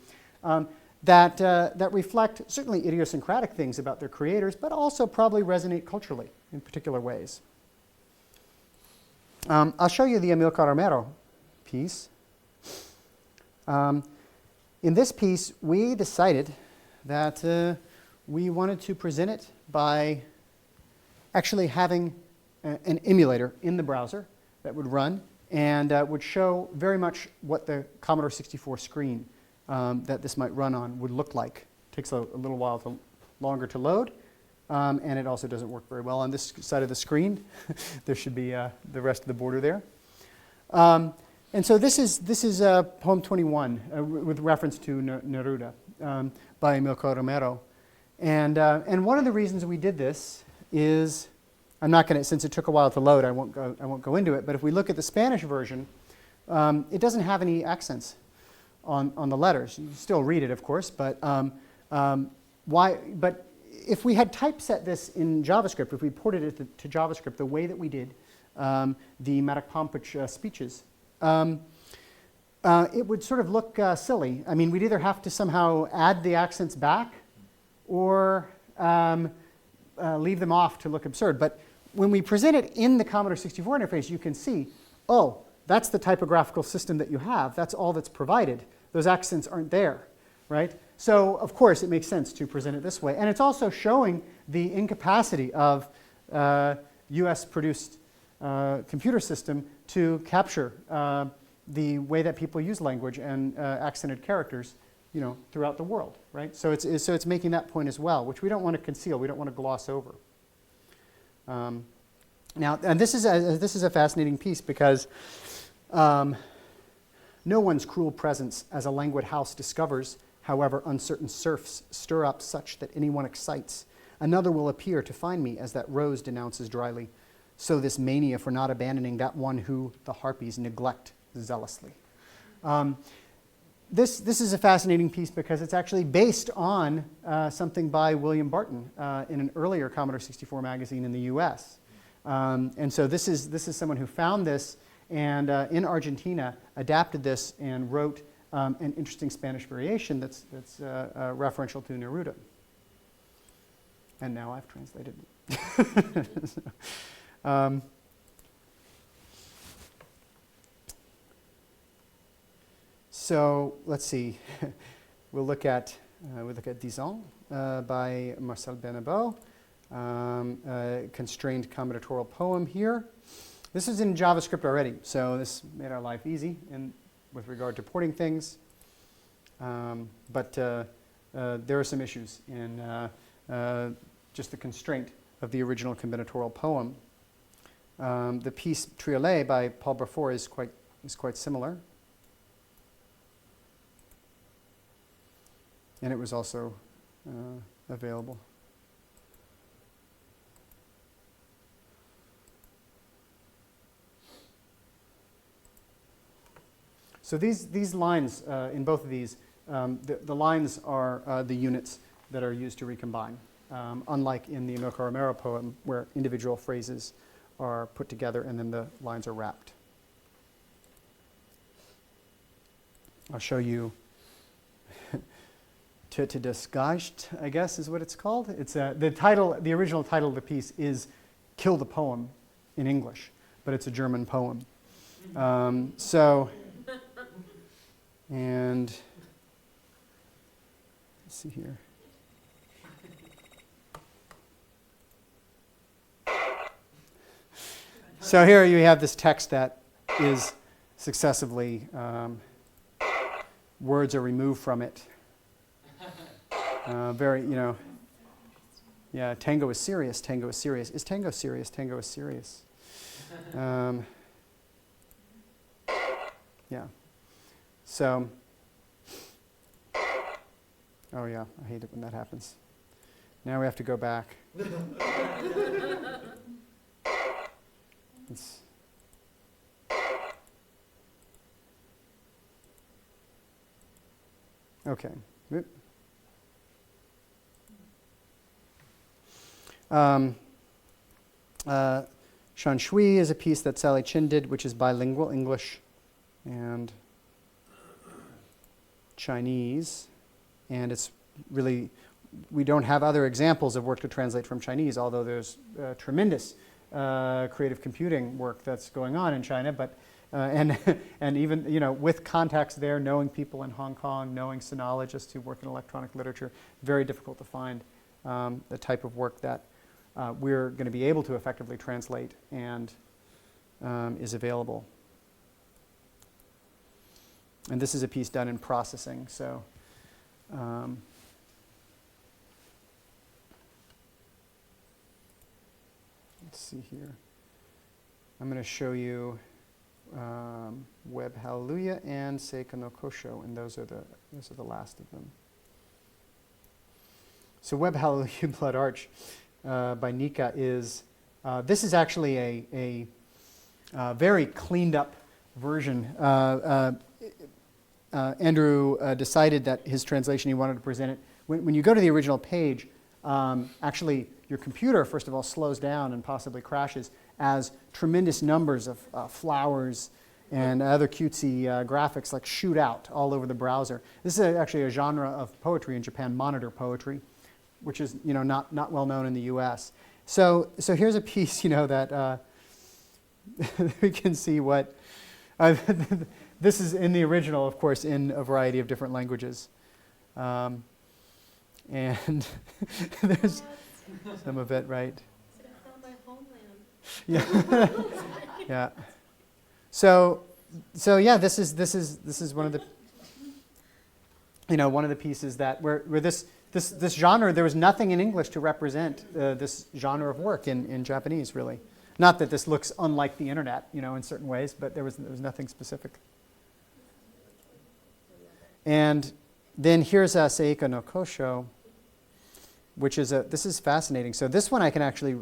that reflect certainly idiosyncratic things about their creators, but also probably resonate culturally in particular ways. I'll show you the Amilcar Romero piece. In this piece, we decided that we wanted to present it by actually having an emulator in the browser that would run and would show very much what the Commodore 64 screen that this might run on would look like. It takes a little while longer to load, and it also doesn't work very well on this side of the screen. There should be the rest of the border there. And so this is poem 21 with reference to Neruda by Amilcar Romero. And one of the reasons we did this is, I'm not going to, since it took a while to load, I won't go into it, but if we look at the Spanish version, it doesn't have any accents on the letters. You can still read it, of course, but but if we had typeset this in JavaScript, if we ported it to JavaScript the way that we did the Matic Pompich speeches, it would sort of look silly. I mean, we'd either have to somehow add the accents back or leave them off to look absurd. But when we present it in the Commodore 64 interface, you can see, oh, that's the typographical system that you have. That's all that's provided. Those accents aren't there, right? So, of course, it makes sense to present it this way. And it's also showing the incapacity of US-produced computer system to capture the way that people use language and accented characters, throughout the world, right? So it's making that point as well, which we don't want to conceal. We don't want to gloss over. Now, and this is a fascinating piece because no one's cruel presence as a languid house discovers, however uncertain serfs stir up such that anyone excites. Another will appear to find me, as that rose denounces dryly. So this mania for not abandoning that one who the harpies neglect zealously. This is a fascinating piece because it's actually based on something by William Barton in an earlier Commodore 64 magazine in the US. And so this is someone who found this and in Argentina adapted this and wrote an interesting Spanish variation that's referential to Neruda. And now I've translated it. So let's see. We'll look at Disons by Marcel Benabo, constrained combinatorial poem here. This is in JavaScript already, so this made our life easy with regard to porting things. But there are some issues in just the constraint of the original combinatorial poem. The piece Triolet by Paul Brefort is quite similar. And it was also available. So these lines, in both of these, the lines are the units that are used to recombine, unlike in the Amilcar Romero poem, where individual phrases are put together and then the lines are wrapped. I'll show you Te Disgust, I guess is what it's called. It's the original title of the piece is Kill the Poem in English, but it's a German poem. And let's see here. So here you have this text that is successively, words are removed from it. Tango is serious, tango is serious. Is tango serious? Tango is serious. So, oh yeah, I hate it when that happens. Now we have to go back. Okay. Shan Shui is a piece that Sally Chin did, which is bilingual, English and Chinese. And it's really, we don't have other examples of work to translate from Chinese, although there's tremendous creative computing work that's going on in China. But and even with contacts there, knowing people in Hong Kong, knowing sinologists who work in electronic literature, very difficult to find the type of work that we're going to be able to effectively translate and is available. And this is a piece done in processing. So let's see here. I'm going to show you Web Hallelujah and Seika no Kosho, and those are the last of them. So Web Hallelujah Blood Arch by Nika is, this is actually a very cleaned up version. Andrew decided that his translation, he wanted to present it. When you go to the original page, actually your computer, first of all, slows down and possibly crashes as tremendous numbers of flowers and other cutesy graphics like shoot out all over the browser. This is actually a genre of poetry in Japan, monitor poetry, which is not well known in the U.S. So here's a piece that we can see what this is in the original, of course, in a variety of different languages, and there's some of it, right? Yeah, yeah. So yeah, this is one of the one of the pieces that where this genre, there was nothing in English to represent this genre of work in Japanese, really. Not that this looks unlike the internet, in certain ways, but there was nothing specific. And then here's Seika no Kosho, which is this is fascinating. So this one I can actually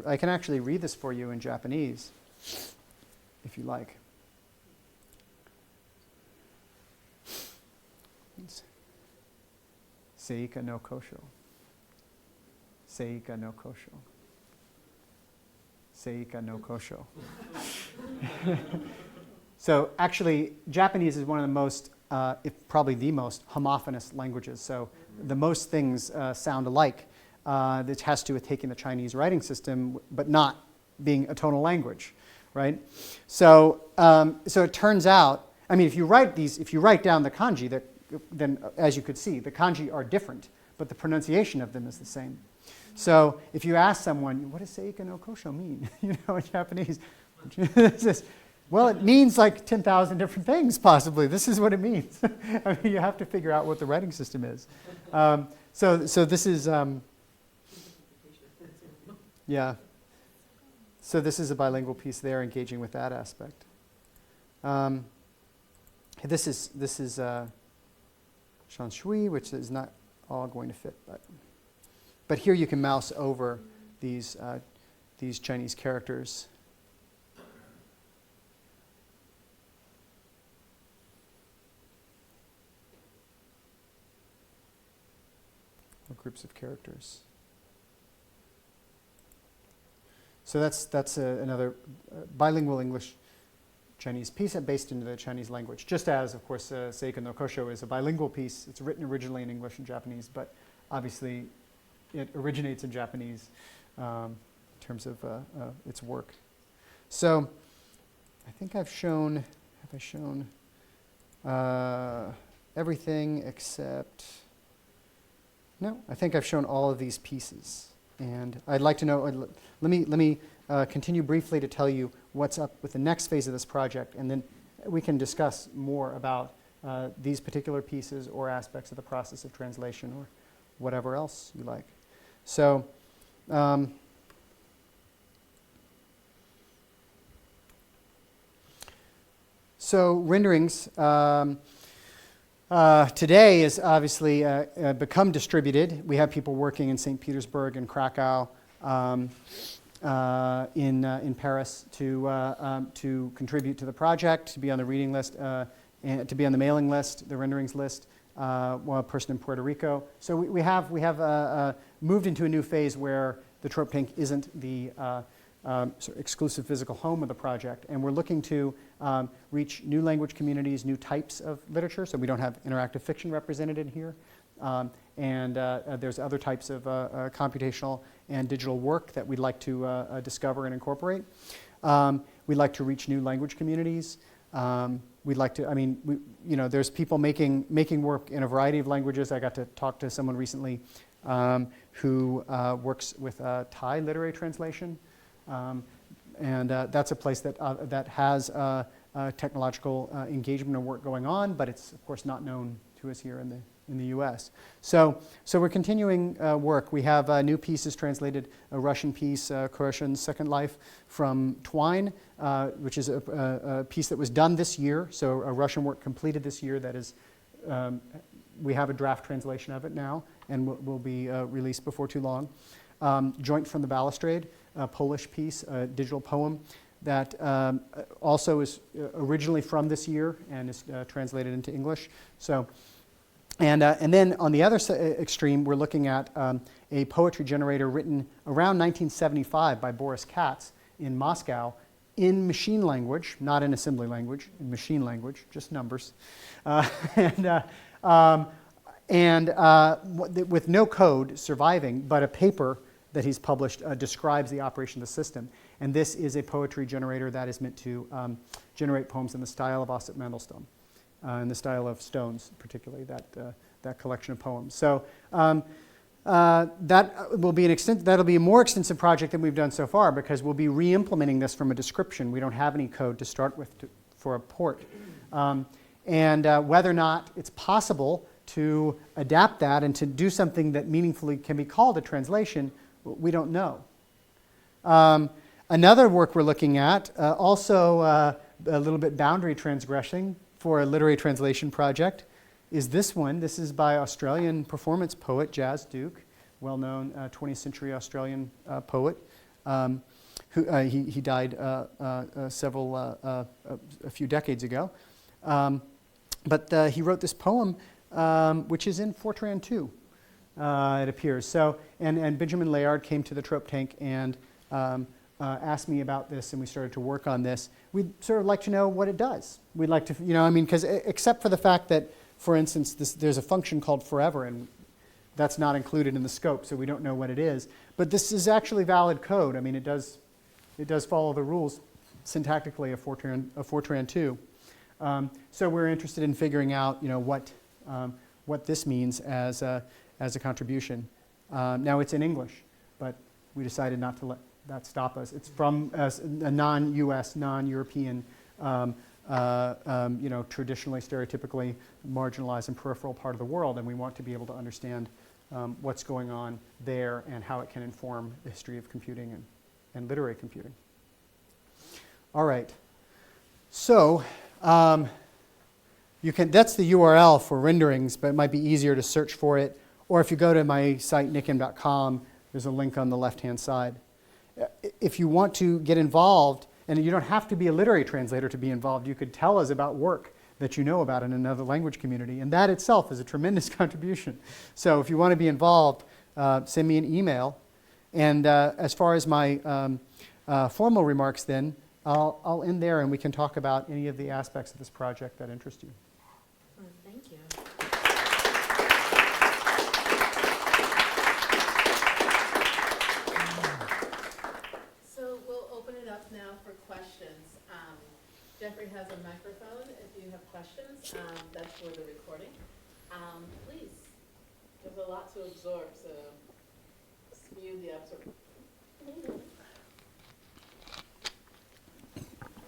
read this for you in Japanese, if you like. Seika no Kosho. Seika no Kosho. Seika no Kosho. So actually, Japanese is one of the most, if probably the most homophonous languages. So the most things sound alike. That has to do with taking the Chinese writing system, but not being a tonal language, right? So it turns out, I mean, if you write down the kanji, then as you could see, the kanji are different, but the pronunciation of them is the same. So if you ask someone, what does Seika no Kosho mean? In Japanese, well, it means like 10,000 different things, possibly. This is what it means. I mean, you have to figure out what the writing system is. So this is, yeah. So this is a bilingual piece there, engaging with that aspect. This is Shanshui, which is not all going to fit, but here you can mouse over these Chinese characters. Or groups of characters. So that's another bilingual English Chinese piece based into the Chinese language. Just as, of course, Seika no Kosho is a bilingual piece. It's written originally in English and Japanese, but obviously it originates in Japanese in terms of its work. So I think I've shown, have I shown everything except, no, I think I've shown all of these pieces. And I'd like to know, let me continue briefly to tell you what's up with the next phase of this project, and then we can discuss more about these particular pieces or aspects of the process of translation or whatever else you like. So, renderings today is obviously become distributed. We have people working in St. Petersburg and Krakow, in Paris to contribute to the project, to be on the reading list, and to be on the mailing list, the renderings list. One person in Puerto Rico. So we have moved into a new phase where the Trope Pink isn't the sort of exclusive physical home of the project, and we're looking to reach new language communities, new types of literature. So we don't have interactive fiction represented in here, and there's other types of computational and digital work that we'd like to discover and incorporate. We'd like to reach new language communities. We'd like to, I mean, there's people making work in a variety of languages. I got to talk to someone recently who works with Thai literary translation. And that's a place that has technological engagement and work going on, but it's of course not known to us here in the U.S. So we're continuing work. We have new pieces translated, a Russian piece, Khorassan's Second Life, from Twine, which is a piece that was done this year. So a Russian work completed this year that is, we have a draft translation of it now, and will be released before too long. Joint from the Balustrade, a Polish piece, a digital poem that also is originally from this year and is translated into English. So, and then on the other extreme, we're looking at a poetry generator written around 1975 by Boris Katz in Moscow in machine language, not in assembly language, in machine language, just numbers. With no code surviving, but a paper that he's published describes the operation of the system. And this is a poetry generator that is meant to generate poems in the style of Osip Mandelstam, in the style of Stones, particularly that collection of poems. So that'll be a more extensive project than we've done so far, because we'll be re-implementing this from a description. We don't have any code to start with for a port. Whether or not it's possible to adapt that and to do something that meaningfully can be called a translation, we don't know. Another work we're looking at, also a little bit boundary transgressing for a literary translation project, is this one. This is by Australian performance poet Jas Duke, well-known 20th century Australian poet. He died a few decades ago. But he wrote this poem, which is in Fortran 2, it appears. So, and Benjamin Layard came to the Trope Tank and asked me about this, and we started to work on this. We'd sort of like to know what it does. We'd like to, because except for the fact that, for instance, there's a function called forever, and that's not included in the scope, so we don't know what it is. But this is actually valid code. I mean, it does follow the rules syntactically of Fortran 2. So we're interested in figuring out, what this means as a contribution. Now it's in English, but we decided not to let that stop us. It's from a non-U.S., non-European, traditionally, stereotypically marginalized and peripheral part of the world, and we want to be able to understand what's going on there and how it can inform the history of computing and literary computing. All right. So that's the URL for renderings, but it might be easier to search for it. Or if you go to my site, nickm.com, there's a link on the left-hand side. If you want to get involved, and you don't have to be a literary translator to be involved, you could tell us about work that you know about in another language community, and that itself is a tremendous contribution. So if you want to be involved, send me an email. And as far as my formal remarks then, I'll end there, and we can talk about any of the aspects of this project that interest you. Thank you. So we'll open it up now for questions. Jeffrey has a microphone. If you have questions, that's for the recording. Please. There's a lot to absorb, so spew the absorb.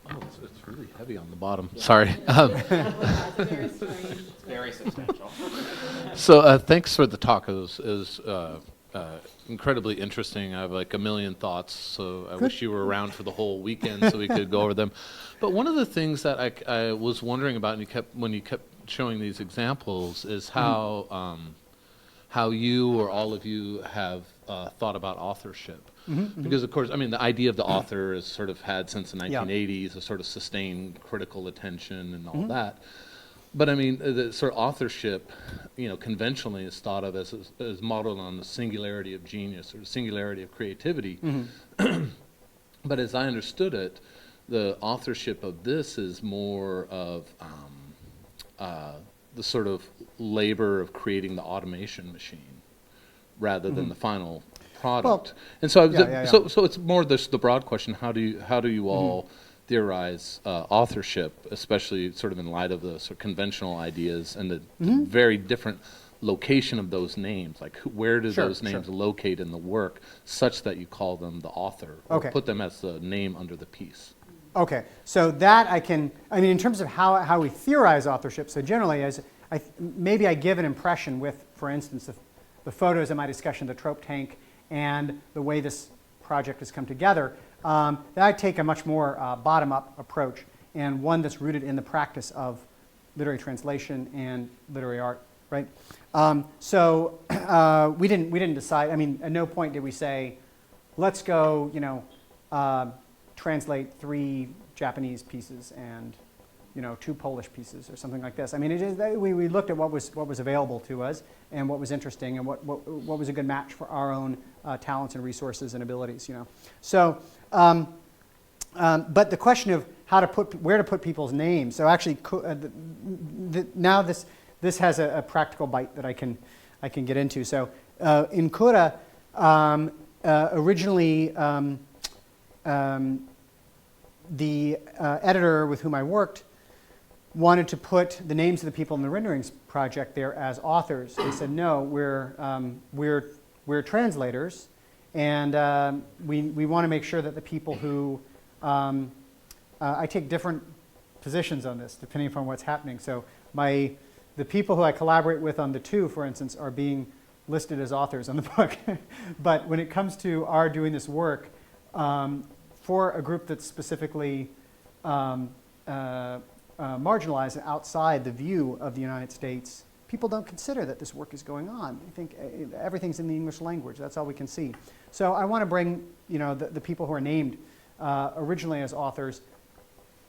Oh, it's really heavy on the bottom. Sorry. Very strange. Very substantial. So thanks for the talk. It was incredibly interesting. I have like a million thoughts, so I wish you were around for the whole weekend so we could go over them. But one of the things that I was wondering about, and when you kept showing these examples, is how you or all of you have thought about authorship. Because, of course, I mean, the idea of the author has sort of had since the 1980s a sort of sustained critical attention and all that. But, I mean, the sort of authorship, conventionally is thought of as modeled on the singularity of genius or the singularity of creativity. But as I understood it, the authorship of this is more of the sort of labor of creating the automation machine rather than the final product. Well, and so, so it's more the broad question: how do you all theorize authorship, especially sort of in light of the sort of conventional ideas and the very different location of those names? Like, where do those names locate in the work, such that you call them the author, or put them as the name under the piece? Okay, so that in terms of how we theorize authorship, so generally, maybe I give an impression with, for instance, the photos in my discussion of the Trope Tank and the way this project has come together, that I take a much more bottom-up approach, and one that's rooted in the practice of literary translation and literary art, right? So we didn't decide. I mean, at no point did we say, let's go, translate 3 Japanese pieces and 2 Polish pieces or something like this. I mean, we looked at what was available to us and what was interesting and what was a good match for our own talents and resources and abilities. So, but the question of where to put people's names. So actually, now this has a practical bite that I can get into. So in Kura, originally the editor with whom I worked wanted to put the names of the people in the renderings project there as authors. They said, no, we're translators, and we want to make sure that the people who I take different positions on this depending upon what's happening. So the people who I collaborate with on the 2, for instance, are being listed as authors on the book. But when it comes to our doing this work for a group that's specifically marginalized and outside the view of the United States, people don't consider that this work is going on. I think everything's in the English language. That's all we can see. So I want to bring the people who are named originally as authors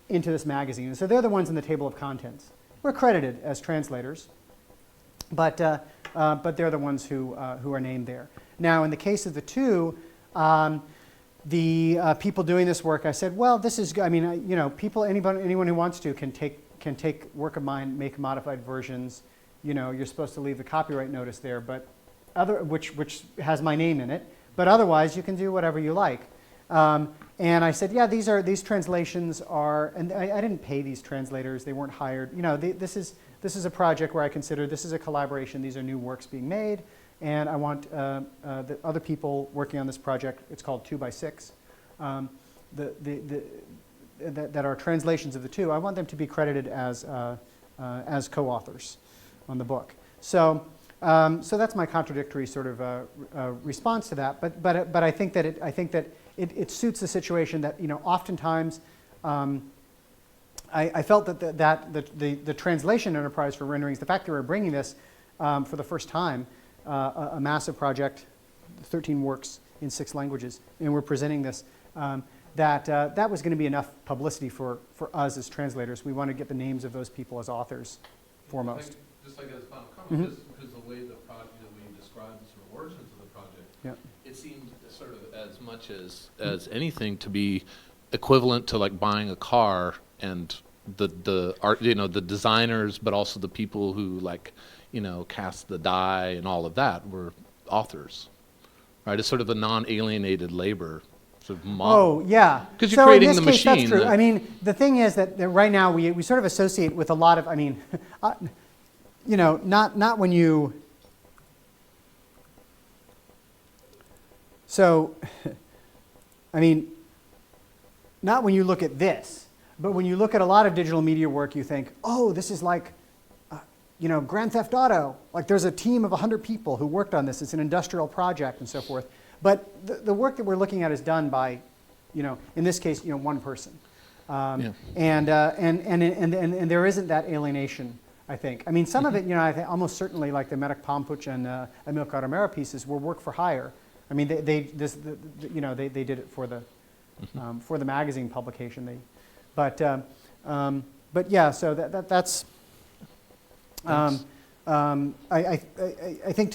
into this magazine. And so they're the ones in the table of contents. We're credited as translators, but they're the ones who are named there. Now, in the case of the 2, the people doing this work, I said, well, this is. I mean, anyone who wants to can take work of mine, make modified versions. You're supposed to leave the copyright notice there, but which has my name in it. But otherwise, you can do whatever you like. And I said, yeah, these translations are, and I didn't pay these translators; they weren't hired. This is a project where I consider this is a collaboration. These are new works being made, and I want the other people working on this project. It's called 2x6. That are translations of the 2. I want them to be credited as co-authors on the book. So that's my contradictory sort of response to that. But I think that it suits the situation that oftentimes I felt that the translation enterprise for renderings, the fact that we're bringing this for the first time, a massive project, 13 works in 6 languages, and we're presenting this. That was going to be enough publicity for us as translators. We want to get the names of those people as authors foremost. Just like as a final comment, just because the way the project that we described the sort of origins of the project, it seemed sort of as much as anything to be equivalent to like buying a car, and the art, the designers, but also the people who cast the die and all of that were authors, right? It's sort of a non-alienated labor sort of model. Oh, yeah. Because you're creating the in this case, machine. That's true. I mean, the thing is that right now we sort of associate with a lot of, I mean, not when you, so, I mean, not when you look at this, but when you look at a lot of digital media work, you think, oh, this is like, Grand Theft Auto. Like there's a team of 100 people who worked on this. It's an industrial project and so forth. But the work that we're looking at is done by, in this case, one person. And there isn't that alienation, I think. I mean, some of it, I think almost certainly like the Medak Pampuch and Amilcar Romero pieces were work for hire. I mean, they did it for the magazine publication. But yeah, so that's. I think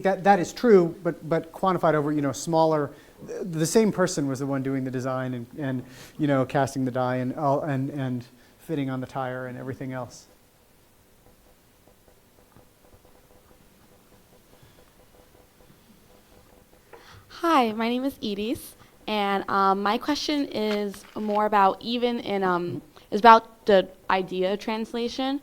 that is true, but quantified over smaller. The same person was the one doing the design and casting the die and fitting on the tire and everything else. Hi, my name is Edis, and my question is more about is about the idea of translation.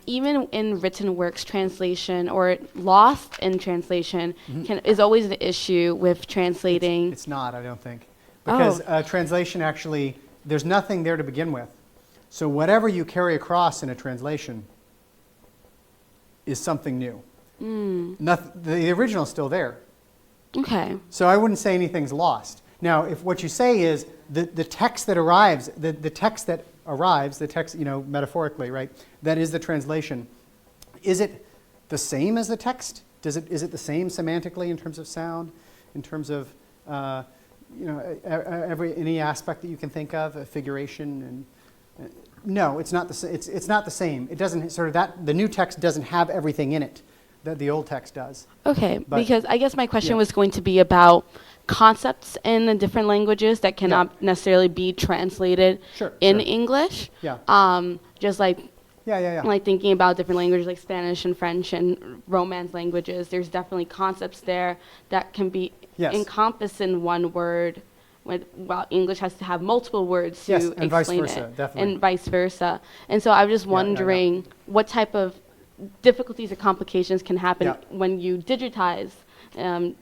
Even in written works, translation or lost in translation is always an issue with translating. It's not, I don't think, because translation actually, there's nothing there to begin with. So whatever you carry across in a translation is something new. The original is still there. Okay. So I wouldn't say anything's lost. Now, if what you say is the text that arrives, the text metaphorically, right, that is the translation, is it the same as the text is it the same semantically in terms of sound, in terms of any aspect that you can think of, a figuration and no, it's not it's not the same. It doesn't sort of that the new text doesn't have everything in it that the old text does. Okay, But- because I guess my question yeah. was going to be about concepts in the different languages that cannot necessarily be translated Sure, in sure. English. Yeah. Just like Yeah. like thinking about different languages like Spanish and French and Romance languages, there's definitely concepts there that can be Yes. encompassed in one word, while English has to have multiple words to Yes, and vice explain versa, it, definitely. and vice versa. And so I'm just Yeah. wondering what type of difficulties or complications can happen Yeah. when you digitize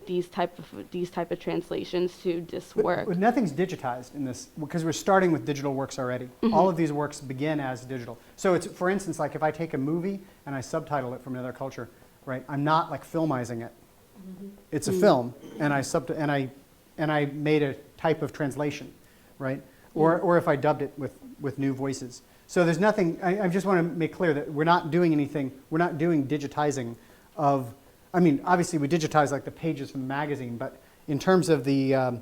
these type of translations to this work. But nothing's digitized in this because we're starting with digital works already. All of these works begin as digital. So it's, for instance, like if I take a movie and I subtitle it from another culture, right? I'm not like filmizing it. It's a film, and I made a type of translation, right? Or if I dubbed it with new voices. So there's nothing. I just want to make clear that we're not doing anything. We're not doing digitizing of. I mean, obviously we digitize like the pages from the magazine, but in terms of the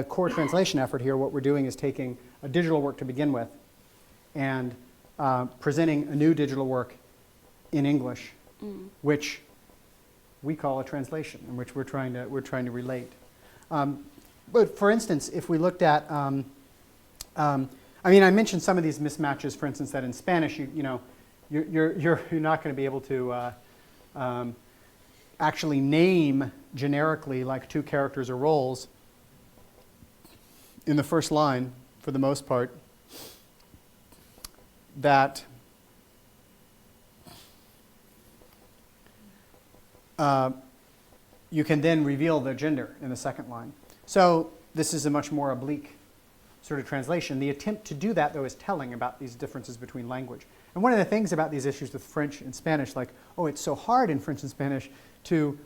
core translation effort here, what we're doing is taking a digital work to begin with, and presenting a new digital work in English, which we call a translation, in which we're trying to relate. But for instance, if we looked at, I mean, I mentioned some of these mismatches. For instance, that in Spanish, you're not going to be able to actually name generically like two characters or roles in the first line, for the most part. That you can then reveal the gender in the second line. So this is a much more oblique sort of translation. The attempt to do that, though, is telling about these differences between language. And one of the things about these issues with French and Spanish, like, oh, it's so hard in French and Spanish to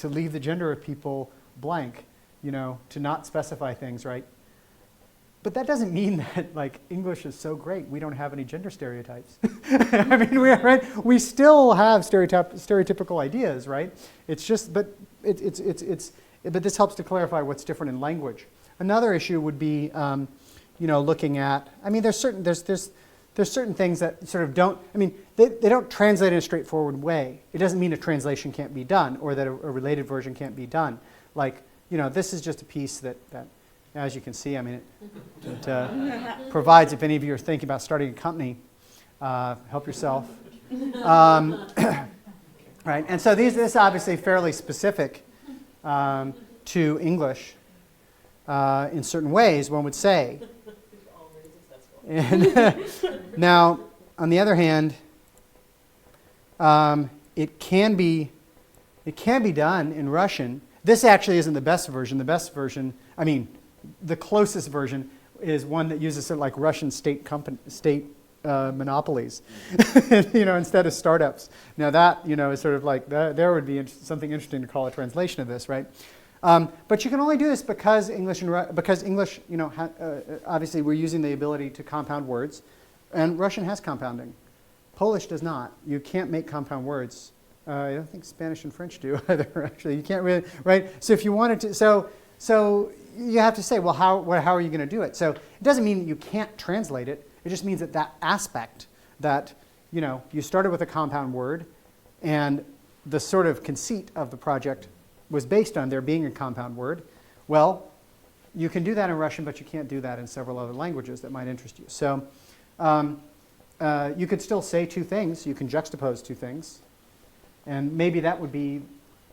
leave the gender of people blank, to not specify things, right? But that doesn't mean that like English is so great we don't have any gender stereotypes. I mean, we still have stereotypical ideas, right? It's just, but but this helps to clarify what's different in language. Another issue would be, looking at. I mean, there's certain things that sort of don't. I mean, they don't translate in a straightforward way. It doesn't mean a translation can't be done or that a related version can't be done. Like, this is just a piece that as you can see, I mean, it provides, if any of you are thinking about starting a company, help yourself. Right, and so this is obviously fairly specific to English in certain ways, one would say. And now, on the other hand, it can be done in Russian. This actually isn't the best version. The best version, I mean, the closest version is one that uses sort of like Russian state monopolies, instead of startups. Now that is sort of like there would be something interesting to call a translation of this, right? But you can only do this because English, obviously we're using the ability to compound words, and Russian has compounding. Polish does not. You can't make compound words. I don't think Spanish and French do either. Actually, you can't really, right? So if you wanted to, so you have to say, well, how are you going to do it? So it doesn't mean you can't translate it. It just means that aspect that you started with a compound word, and the sort of conceit of the project was based on there being a compound word. Well, you can do that in Russian, but you can't do that in several other languages that might interest you. So you could still say two things. You can juxtapose two things. And maybe that would be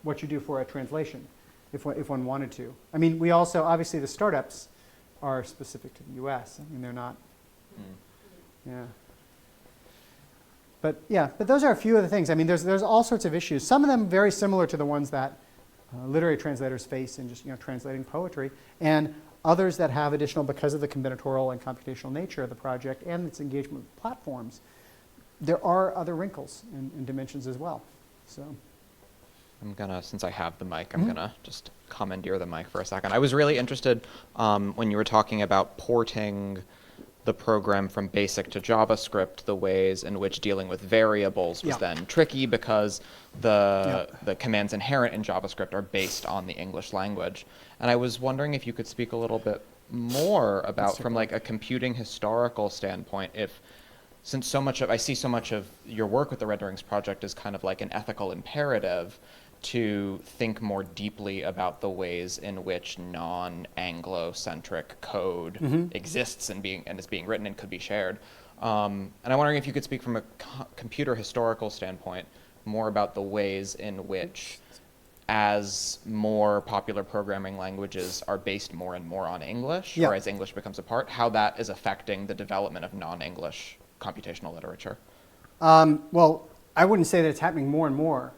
what you do for a translation, if one wanted to. I mean, we also, obviously the startups are specific to the US. I mean, they're not, yeah. But those are a few of the things. I mean, there's all sorts of issues. Some of them very similar to the ones that literary translators face in just translating poetry, and others that have additional, because of the combinatorial and computational nature of the project and its engagement with platforms, there are other wrinkles and dimensions as well. So I'm gonna, since I have the mic, I'm gonna just commandeer the mic for a second. I was really interested when you were talking about porting the program from BASIC to JavaScript, the ways in which dealing with variables was Yeah. then tricky because the commands inherent in JavaScript are based on the English language. And I was wondering if you could speak a little bit more about, from like a computing historical standpoint, if since I see so much of your work with the Renderings Project as kind of like an ethical imperative to think more deeply about the ways in which non-Anglo-centric code exists and is being written and could be shared. And I'm wondering if you could speak from a computer historical standpoint more about the ways in which, as more popular programming languages are based more and more on English, Yeah. or as English becomes a part, how that is affecting the development of non-English computational literature. Well, I wouldn't say that it's happening more and more.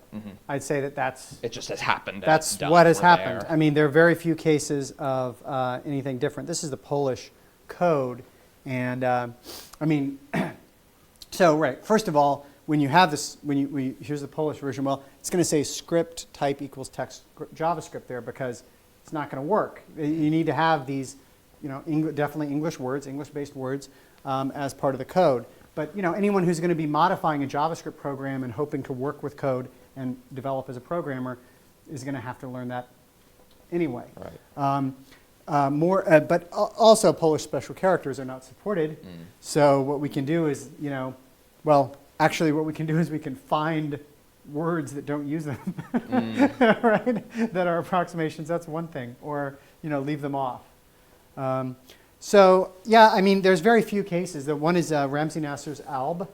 I'd say that that's It just has happened. and That's it's done. what has We're happened. there. I mean, there are very few cases of anything different. This is the Polish code, and I mean, so right. First of all, when you have this, here's the Polish version. Well, it's going to say script type equals text JavaScript there because it's not going to work. You need to have these, definitely English words, English-based words, as part of the code. But anyone who's going to be modifying a JavaScript program and hoping to work with code and develop as a programmer is going to have to learn that anyway. Right. But also Polish special characters are not supported. So what we can do is, actually what we can do is we can find words that don't use them, right? That are approximations. That's one thing, or leave them off. So yeah, I mean, there's very few cases. The one is Ramsey Nasser's Alb,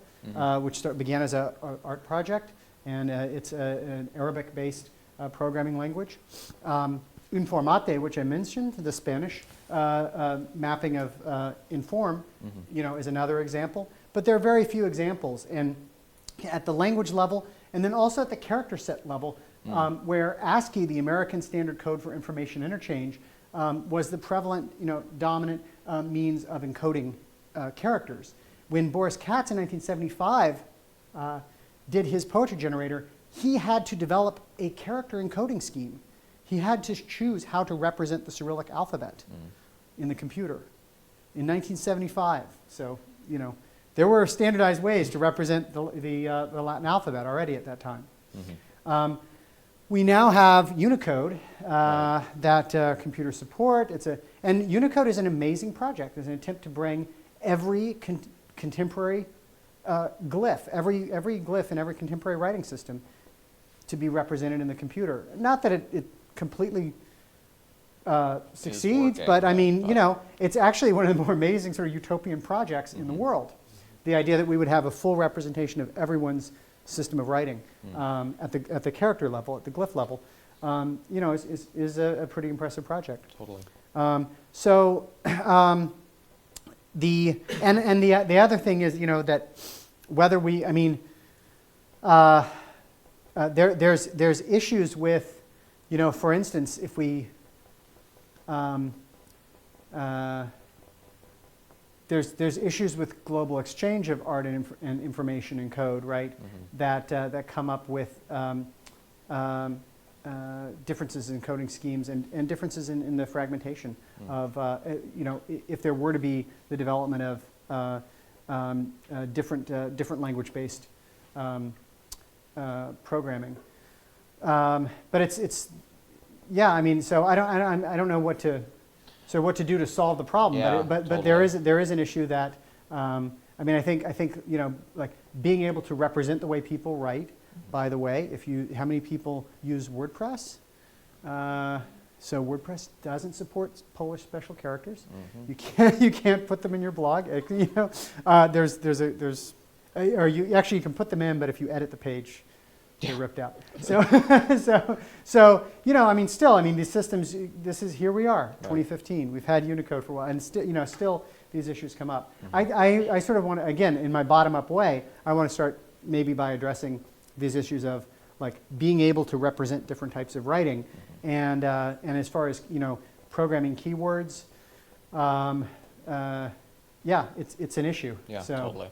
which began as an art project, and it's an Arabic-based programming language. Informate, which I mentioned, the Spanish mapping of Inform, is another example. But there are very few examples, and at the language level, and then also at the character set level, where ASCII, the American Standard Code for Information Interchange, was the prevalent, dominant means of encoding characters. When Boris Katz in 1975 did his poetry generator, he had to develop a character encoding scheme. He had to choose how to represent the Cyrillic alphabet in the computer in 1975. So, there were standardized ways to represent the Latin alphabet already at that time. We now have Unicode that computers support. And Unicode is an amazing project. It's an attempt to bring every contemporary glyph, every glyph in every contemporary writing system to be represented in the computer. Not that it completely succeeds, working, but I mean, but- it's actually one of the more amazing sort of utopian projects in the world. The idea that we would have a full representation of everyone's system of writing at the character level, at the glyph level, is a pretty impressive project. Totally. The other thing is, that whether we, there's issues with, for instance, if we, there's issues with global exchange of art and information and code, right? That come up with differences in coding schemes and differences in the fragmentation of, if there were to be the development of different language-based programming. But it's yeah. I mean, so I don't know what to do to solve the problem. Yeah, but totally. there is an issue that I think like being able to represent the way people write. By the way, how many people use WordPress? So WordPress doesn't support Polish special characters. You can't put them in your blog. Or you can put them in, but if you edit the page, they're ripped out. So these systems. Here we are, 2015. We've had Unicode for a while, and still these issues come up. I sort of want to, again, in my bottom-up way, I want to start maybe by addressing these issues of like being able to represent different types of writing, and as far as programming keywords, it's an issue. Yeah, So, totally.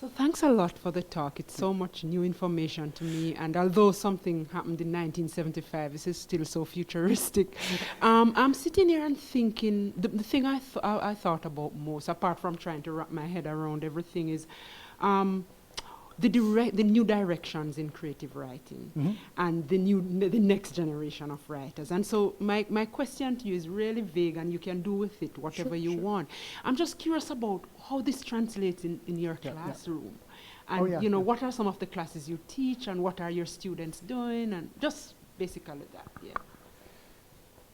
So thanks a lot for the talk. It's so much new information to me, and although something happened in 1975, this is still so futuristic. I'm sitting here and thinking, the thing I thought about most, apart from trying to wrap my head around everything, is the new directions in creative writing and the next generation of writers. And so my question to you is really vague, and you can do with it whatever you want. I'm just curious about how this translates in your classroom. And you know, what are some of the classes you teach, and what are your students doing, and just basically that,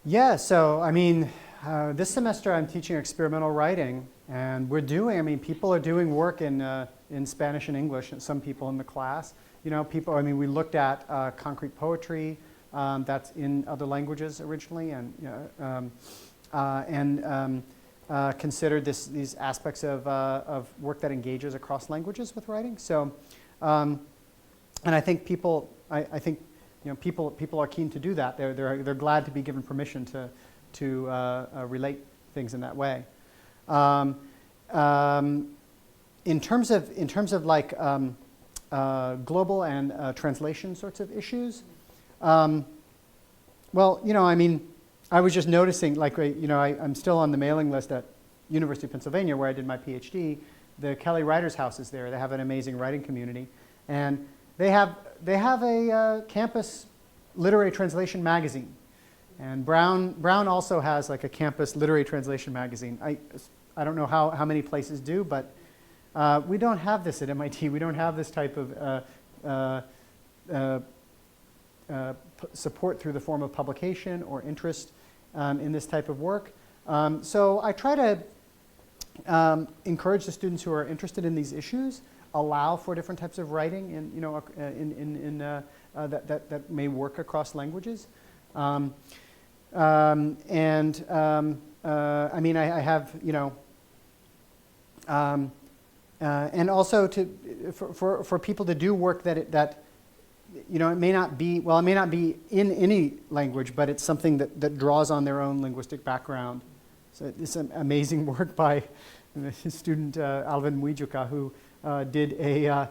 Yeah, so I mean, this semester I'm teaching experimental writing, and people are doing work in Spanish and English, and some people in the class. You know, we looked at concrete poetry that's in other languages originally, and considered these aspects of work that engages across languages with writing. So, and I think people are keen to do that. They're glad to be given permission to relate things in that way. In terms of like global and translation sorts of issues, well, you know, I mean, I was just noticing, like, you know, I'm still on the mailing list at University of Pennsylvania where I did my PhD. The Kelly Writers House is there. They have an amazing writing community, and they have a campus literary translation magazine. And Brown also has like a campus literary translation magazine. I don't know how many places do, but we don't have this at MIT. We don't have this type of support through the form of publication or interest in this type of work. So I try to encourage the students who are interested in these issues, allow for different types of writing, and you know, that may work across languages. I mean, I have, you know, and also for people to do work that you know, it may not be in any language, but it's something that draws on their own linguistic background. So it's an amazing work by his student Alvin Mwijuka, who did a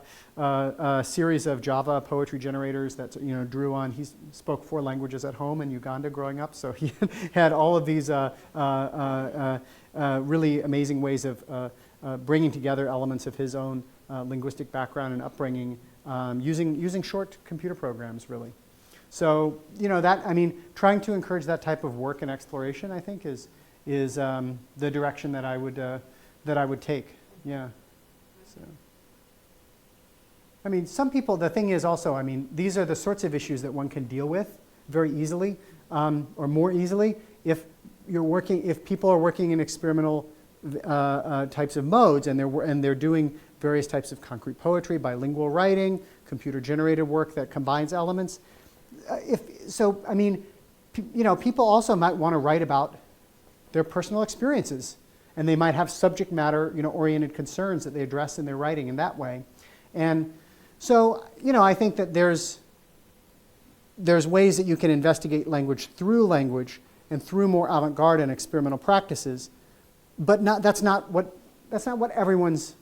series of Java poetry generators that, you know, drew on. He spoke 4 languages at home in Uganda growing up, so he had all of these really amazing ways of bringing together elements of his own linguistic background and upbringing, using short computer programs, really. So, you know, that, I mean, trying to encourage that type of work and exploration, I think, is the direction that I would take. Yeah. So, I mean, some people, the thing is also, I mean, these are the sorts of issues that one can deal with very easily, or more easily, if people are working in experimental types of modes, and they're doing various types of concrete poetry, bilingual writing, computer-generated work that combines elements. I mean, you know, people also might want to write about their personal experiences, and they might have subject matter, you know, oriented concerns that they address in their writing in that way. And so, you know, I think that there's ways that you can investigate language and through more avant-garde and experimental practices, but that's not what everyone's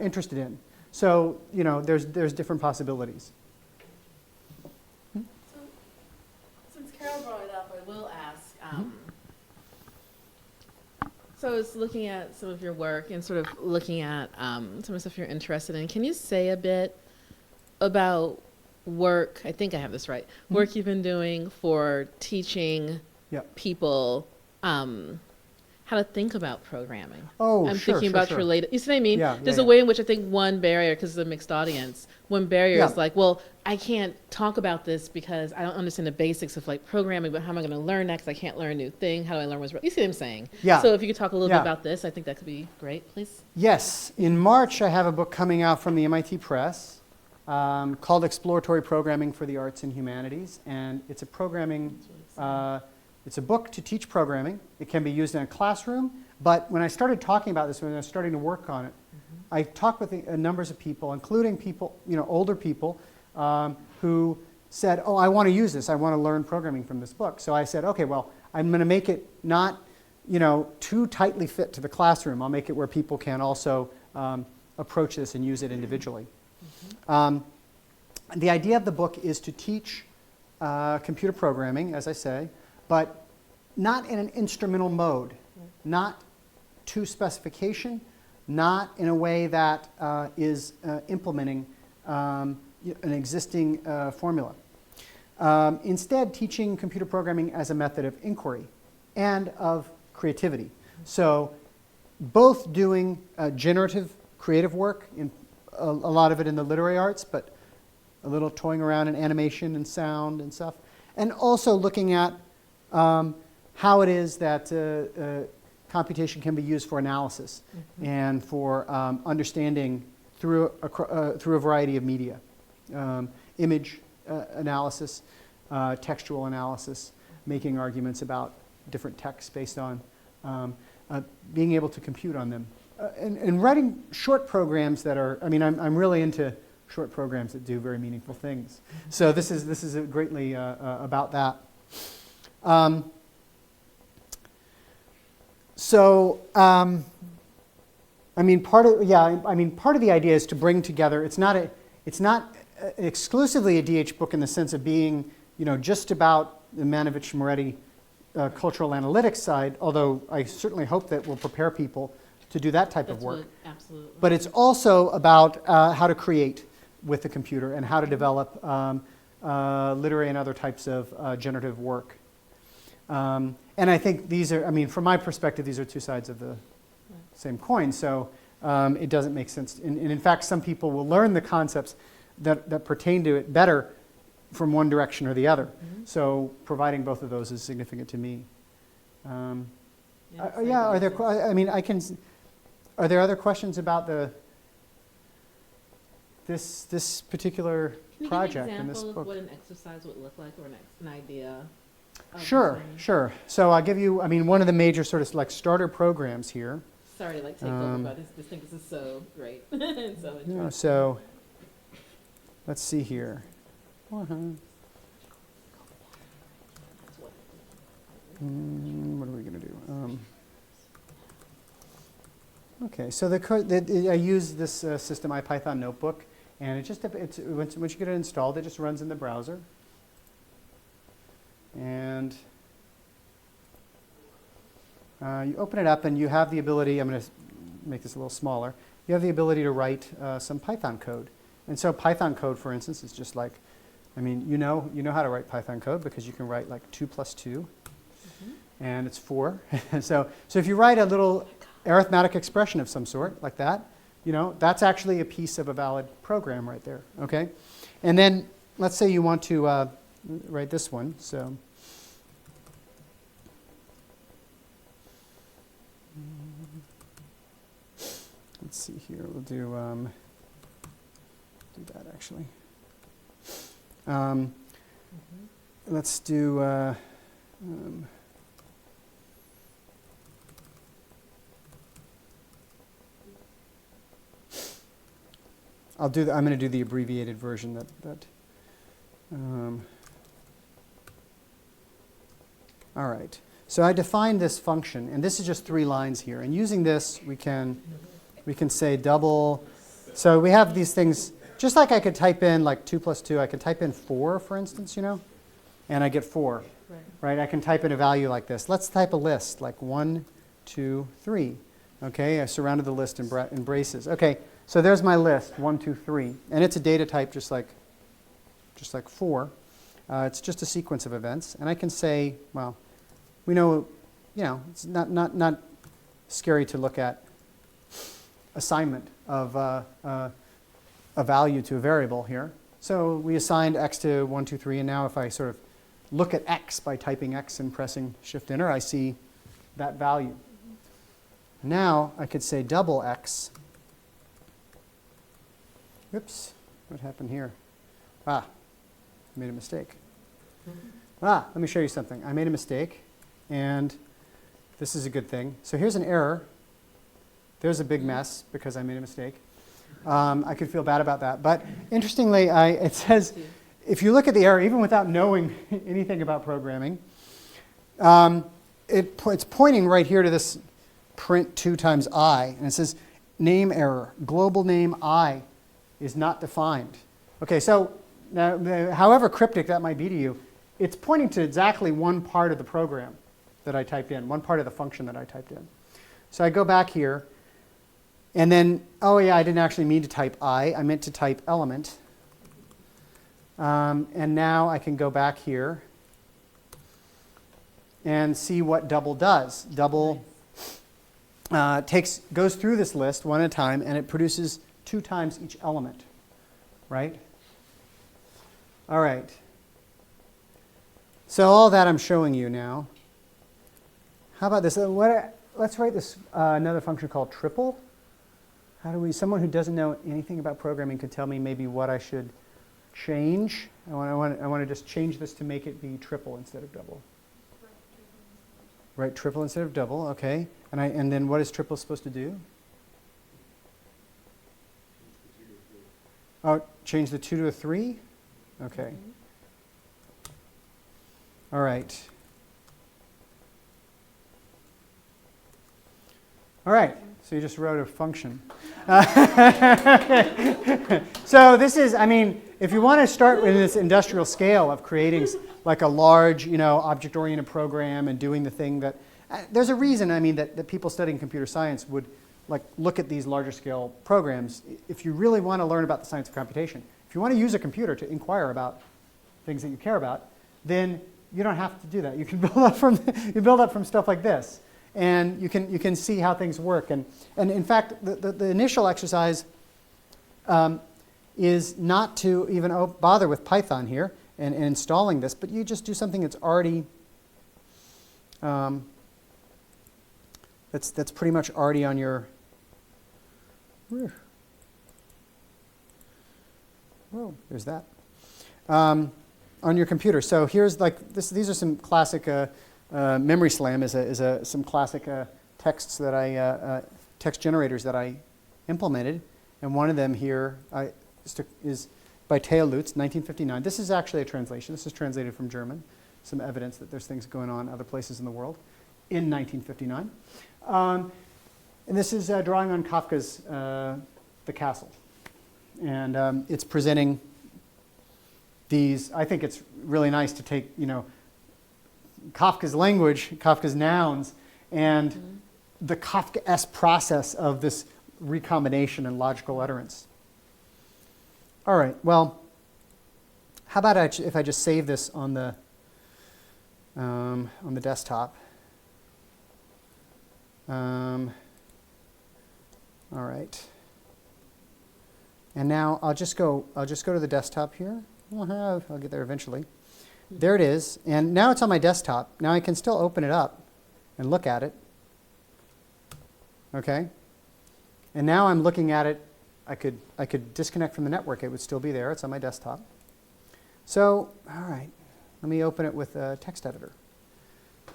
interested in. So, you know, there's different possibilities. So, since Carol brought it up, I will ask. So, it's looking at some of your work and sort of looking at some of the stuff you're interested in. Can you say a bit about work? I think I have this right. Work you've been doing for teaching people how to think about programming. Oh, I'm sure, thinking sure, about sure. related. You see what I mean? Yeah, There's yeah, a way in which I think one barrier, because it's a mixed audience, one barrier Yeah. is like, well, I can't talk about this because I don't understand the basics of like programming, but how am I going to learn next? I can't learn a new thing. How do I learn what's right? You see what I'm saying? Yeah. So if you could talk a little Yeah. bit about this, I think that could be great, please. Yes. In March, I have a book coming out from the MIT Press called Exploratory Programming for the Arts and Humanities. And it's a it's a book to teach programming. It can be used in a classroom. But when I started talking about this, when I was starting to work on it, I talked with numbers of people, including people, you know, older people, who said, oh, I want to use this. I want to learn programming from this book. So I said, okay, well, I'm going to make it not, you know, too tightly fit to the classroom. I'll make it where people can also approach this and use it individually. The idea of the book is to teach computer programming, as I say, but not in an instrumental mode, not to specification, not in a way that is implementing an existing formula. Instead, teaching computer programming as a method of inquiry and of creativity. So both doing generative creative work, in a lot of it in the literary arts, but a little toying around in animation and sound and stuff, and also looking at how it is that computation can be used for analysis and for understanding through a variety of media. Image analysis, textual analysis, making arguments about different texts based on being able to compute on them. And writing short programs that are, I mean, I'm really into short programs that do very meaningful things. So this is greatly about that. I mean, part of the idea is to bring together. It's not exclusively a DH book in the sense of being, just about the Manovich Moretti cultural analytics side. Although I certainly hope that will prepare people to do that type of work. Absolutely. But it's also about how to create with the computer and how to develop literary and other types of generative work. And I think these are, I mean, from my perspective, these are two sides of the same coin. So it doesn't make sense. And in fact, some people will learn the concepts that pertain to it better from one direction or the other. So providing both of those is significant to me. Are there? I mean, Are there other questions about this particular project in this book? Can you give an example of what an exercise would look like, or an idea? Sure. So I'll give you, I mean, one of the major sort of like starter programs here. Sorry to take over, but this thing is so great and so interesting. So let's see here. What are we going to do? Okay, so I use this system, IPython Notebook, and once you get it installed, it just runs in the browser. And you open it up, and you have the ability, I'm going to make this a little smaller, you have the ability to write some Python code. And so Python code, for instance, is just like, I mean, you know how to write Python code because you can write like 2 + 2, and it's 4. So if you write a little arithmetic expression of some sort, like that, that's actually a piece of a valid program right there, okay? And then let's say you want to write this one, so. Let's see here, we'll do that actually. Let's do, I'm going to do the abbreviated version all right. So I defined this function, and this is just 3 lines here. And using this, we can say double. So we have these things, just like I could type in like 2 + 2, I could type in 4, for instance, and I get 4. Right? I can type in a value like this. Let's type a list, like 1, 2, 3. Okay, I surrounded the list in braces. Okay, so there's my list, 1, 2, 3. And it's a data type just like 4. It's just a sequence of events. And I can say, well, we know, it's not scary to look at assignment of a value to a variable here. So we assigned x to 1, 2, 3, and now if I sort of look at x by typing x and pressing Shift-Enter, I see that value. Now I could say double x. Oops, what happened here? I made a mistake. Let me show you something. I made a mistake, and this is a good thing. So here's an error. There's a big mess because I made a mistake. I could feel bad about that. But interestingly, it says, if you look at the error, even without knowing anything about programming, it's pointing right here to this print 2 times I. And it says, name error. Global name I is not defined. Okay, so now, however cryptic that might be to you, it's pointing to exactly one part of the program that I typed in, one part of the function that I typed in. So I go back here, and then, oh yeah, I didn't actually mean to type I meant to type element. And now I can go back here and see what double does. Double goes through this list one at a time, and it produces 2 times each element, right? All right. So all that I'm showing you now. How about this? Let's write this another function called triple. How do we? Someone who doesn't know anything about programming could tell me maybe what I should change. I want to just change this to make it be triple instead of double. Right, triple instead of double. Okay, and then what is triple supposed to do? Oh, change the 2 to a 3. Okay. All right. All right, so you just wrote a function. So this is, I mean, if you want to start with this industrial scale of creating like a large, object-oriented program and doing the thing that, there's a reason, I mean, that people studying computer science would like look at these larger scale programs. If you really want to learn about the science of computation, if you want to use a computer to inquire about things that you care about, then you don't have to do that. You can build up from stuff like this. And you can see how things work. And in fact, the initial exercise is not to even bother with Python here and installing this, but you just do something that's already that's pretty much already on your there's that on your computer. So here's like this. These are some classic. Memory Slam is some classic texts that text generators that I implemented, and one of them here is by Theo Lutz, 1959. This is actually a translation. This is translated from German. Some evidence that there's things going on other places in the world in 1959. And this is drawing on Kafka's The Castle, and it's presenting these. I think it's really nice to take Kafka's language, Kafka's nouns, and the Kafkaesque process of this recombination and logical utterance. All right, well, how about if I just save this on the desktop? All right. And now I'll just go to the desktop here. I'll get there eventually. There it is, and now it's on my desktop. Now I can still open it up and look at it. Okay? And now I'm looking at it. I could disconnect from the network. It would still be there. It's on my desktop. So, all right, let me open it with a text editor.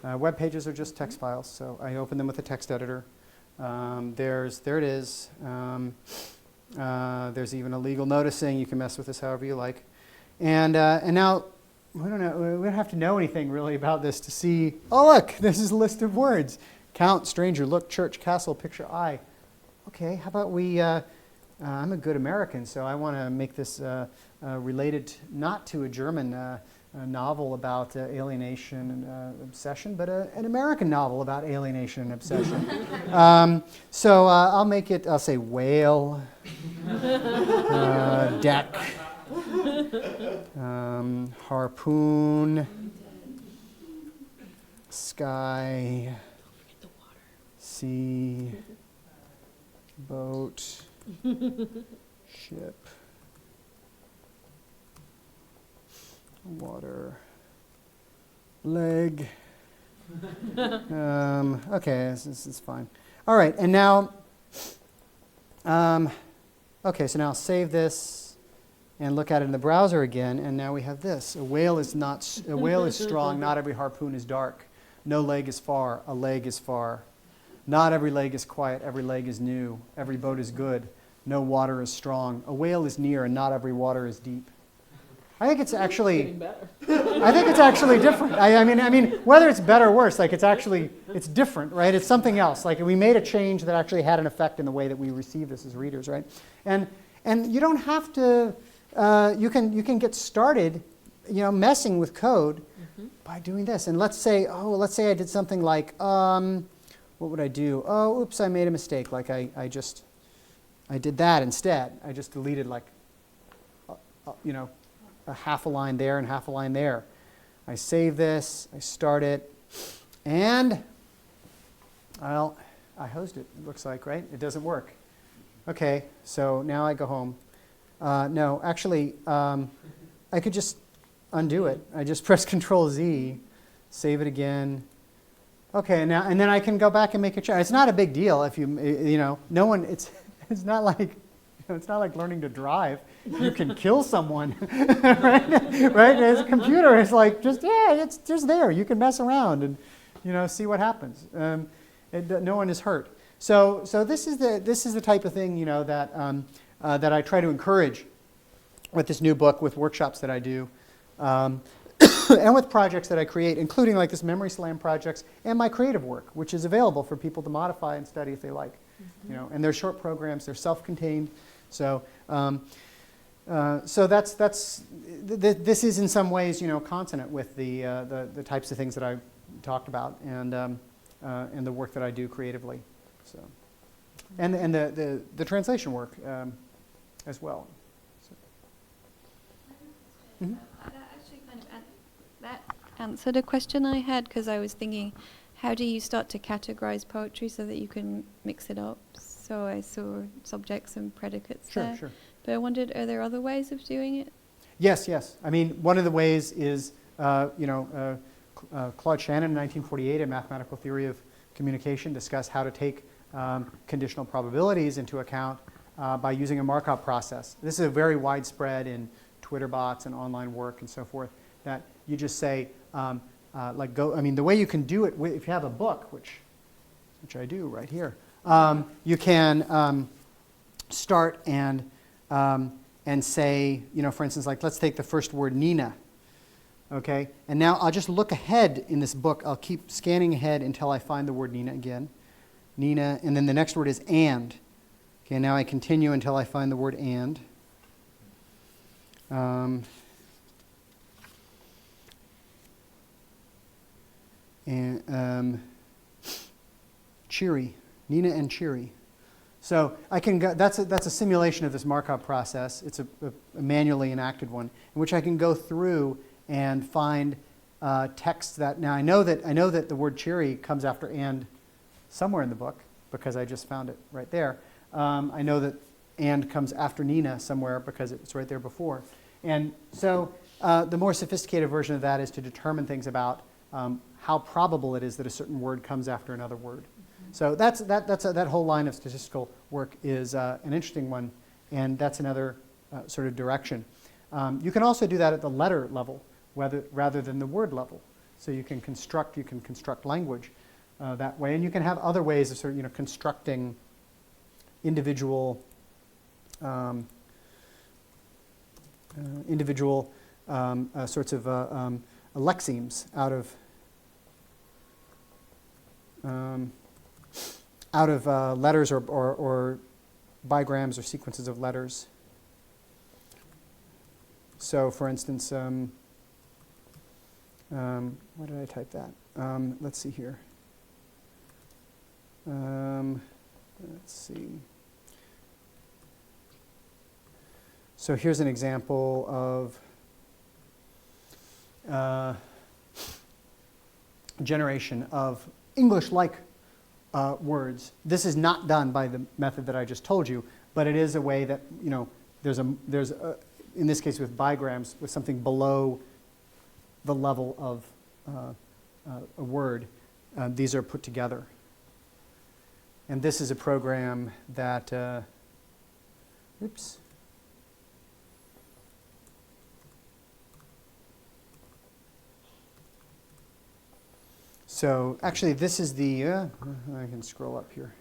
Web pages are just text files, so I open them with a text editor. There it is. There's even a legal notice saying you can mess with this however you like. And now, we don't have to know anything really about this to see, oh look, this is a list of words. Count, stranger, look, church, castle, picture, I. Okay, how about I'm a good American, so I want to make this related not to a German novel about alienation and obsession, but an American novel about alienation and obsession. So I'll say whale, deck, harpoon, sky, sea, boat, ship, water, leg. Okay, this is fine. All right, and now, okay, so now I'll save this and look at it in the browser again, and now we have this. A whale is strong, not every harpoon is dark. No leg is far, a leg is far. Not every leg is quiet, every leg is new. Every boat is good, no water is strong. A whale is near, and not every water is deep. I think it's Getting actually, better. I think it's actually different. I mean, whether it's better or worse, like it's different, right? It's something else. Like we made a change that actually had an effect in the way that we receive this as readers, right? And you don't have to. You can get started, messing with code by doing this. And let's say I did something like, what would I do? Oh, oops, I made a mistake. Like I did that instead. I just deleted like, a half a line there and half a line there. I save this, I start it, and, well, I hosed it, it looks like, right? It doesn't work. Okay, so now I go home. No, actually, I could just undo it. I just press Control Z, save it again. Okay, and then I can go back and make a change. It's not a big deal if no one, it's not like, it's not like learning to drive. You can kill someone, right? Right? As a computer, it's like it's just there. You can mess around and see what happens. No one is hurt. So this is the type of thing that I try to encourage with this new book, with workshops that I do, and with projects that I create, including like this Memory Slam projects and my creative work, which is available for people to modify and study if they like. And they're short programs. They're self-contained. So this is in some ways consonant with the types of things that I talked about and the work that I do creatively. So and the translation work as well. So. Mm-hmm. That actually kind of that answered a question I had, because I was thinking, how do you start to categorize poetry so that you can mix it up? So I saw subjects and predicates there. Sure. But I wondered, are there other ways of doing it? Yes. I mean, one of the ways is, Claude Shannon in 1948, A Mathematical Theory of Communication, discussed how to take conditional probabilities into account by using a Markov process. This is a very widespread in Twitter bots and online work and so forth, that you just say, the way you can do it, if you have a book, which I do right here, you can start and say, for instance, like let's take the first word, Nina. Okay, and now I'll just look ahead in this book. I'll keep scanning ahead until I find the word Nina again. Nina, and then the next word is and. Okay, now I continue until I find the word and. Cheery, Nina and Cheery. So I can go, that's a simulation of this Markov process. It's a manually enacted one in which I can go through and find texts that, now I know that the word cheery comes after and somewhere in the book because I just found it right there. I know that and comes after Nina somewhere because it's right there before. And so the more sophisticated version of that is to determine things about how probable it is that a certain word comes after another word. So that whole line of statistical work is an interesting one, and that's another sort of direction. You can also do that at the letter level rather than the word level. So you can construct language that way, and you can have other ways of sort of constructing individual sorts of lexemes out of letters or bigrams or sequences of letters. So, for instance, why did I type that? Let's see here. Let's see. So here's an example of generation of English-like words. This is not done by the method that I just told you, but it is a way that, there's in this case with bigrams, with something below the level of a word, these are put together. And this is a program that, oops. So actually this is the, I can scroll up here.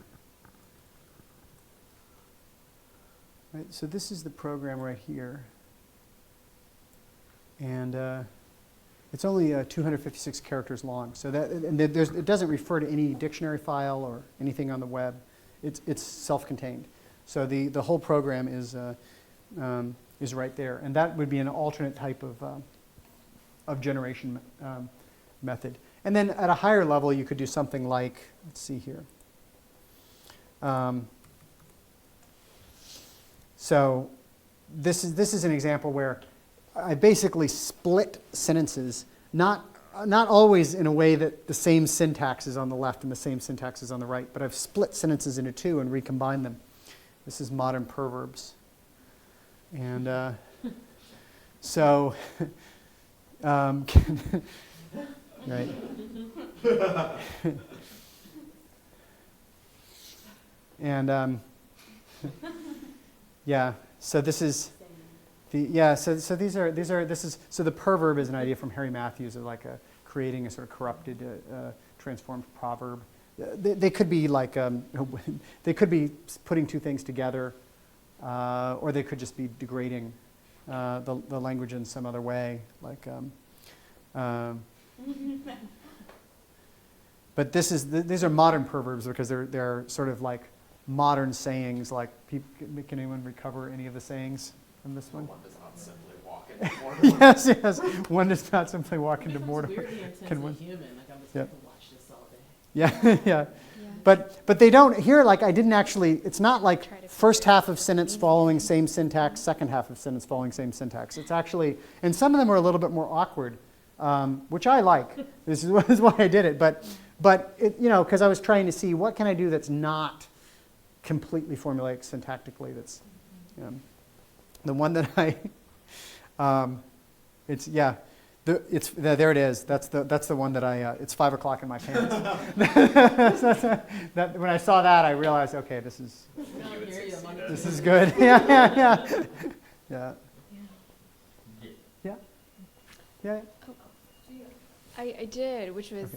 Right, so this is the program right here. And it's only 256 characters long. So that, and it doesn't refer to any dictionary file or anything on the web. It's self-contained. So the whole program is right there. And that would be an alternate type of generation method. And then at a higher level, you could do something like, let's see here. So this is an example where I basically split sentences, not always in a way that the same syntax is on the left and the same syntax is on the right, but I've split sentences into two and recombined them. This is modern perverbs. And so, right. And yeah, so this is so the perverb is an idea from Harry Matthews of like creating a sort of corrupted, transformed proverb. They could be like they could be putting two things together, or they could just be degrading the language in some other way, like. But these are modern perverbs because they're sort of like modern sayings. Like, can anyone recover any of the sayings from this one? One does not simply walk into mortal. Yes. One does not simply walk into mortal. Weirdly intensely human. Like I'm just Yep. going to watch this all day. Yeah. But they don't here. Like I didn't actually. It's not like first half of sentence following same syntax, second half of sentence following same syntax. It's actually, and some of them are a little bit more awkward, which I like. This is why I did it. But it, because I was trying to see what can I do that's not completely formulaic syntactically. That's the one that I. It's yeah. There it is. That's the one that I. It's 5 o'clock in my pants. When I saw that, I realized, okay, this is good. Yeah. I did, which was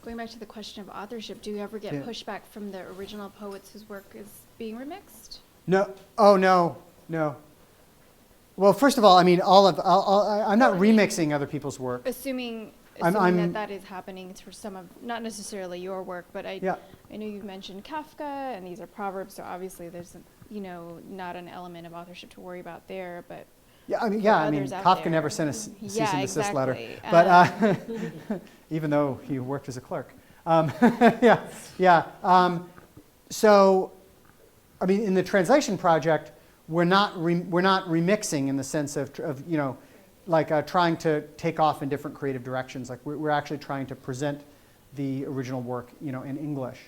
going back to the question of authorship. Do you ever get Yeah. pushback from the original poets whose work is being remixed? No. Oh no. Well, first of all, I mean, I'm not remixing other people's work. Assuming I'm- that is happening for some of, not necessarily your work, but I know you mentioned Kafka, and these are proverbs, so obviously there's not an element of authorship to worry about there, but I mean, others out Kafka there. never sent a cease and desist letter, exactly. but even though he worked as a clerk. So, I mean, in the translation project, we're not remixing in the sense of trying to take off in different creative directions. Like we're actually trying to present the original work, in English,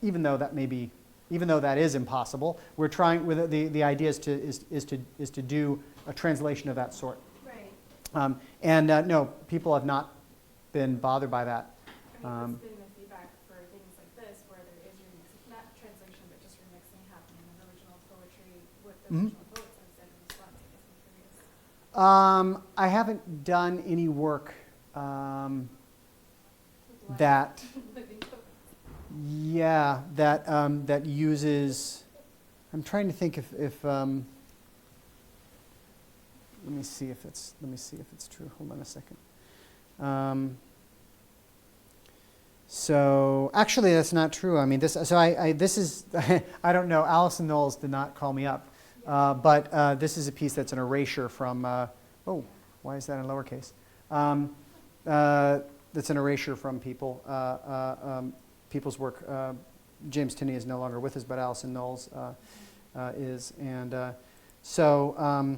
even though that is impossible. We're trying with the idea is to do a translation of that sort. Right. No, people have not been bothered by that. What's been the feedback for things like this, where there is remixing, not translation, but just remixing happening of original poetry with the original poets instead of response? I guess I'm curious. I haven't done any work that that uses. I'm trying to think if let me see if it's true. Hold on a second. So actually, that's not true. I mean, this is I don't know. Allison Knowles did not call me up, but this is a piece that's an erasure from. Why is that in lowercase? That's an erasure from people's work. James Tinney is no longer with us, but Allison Knowles is, and so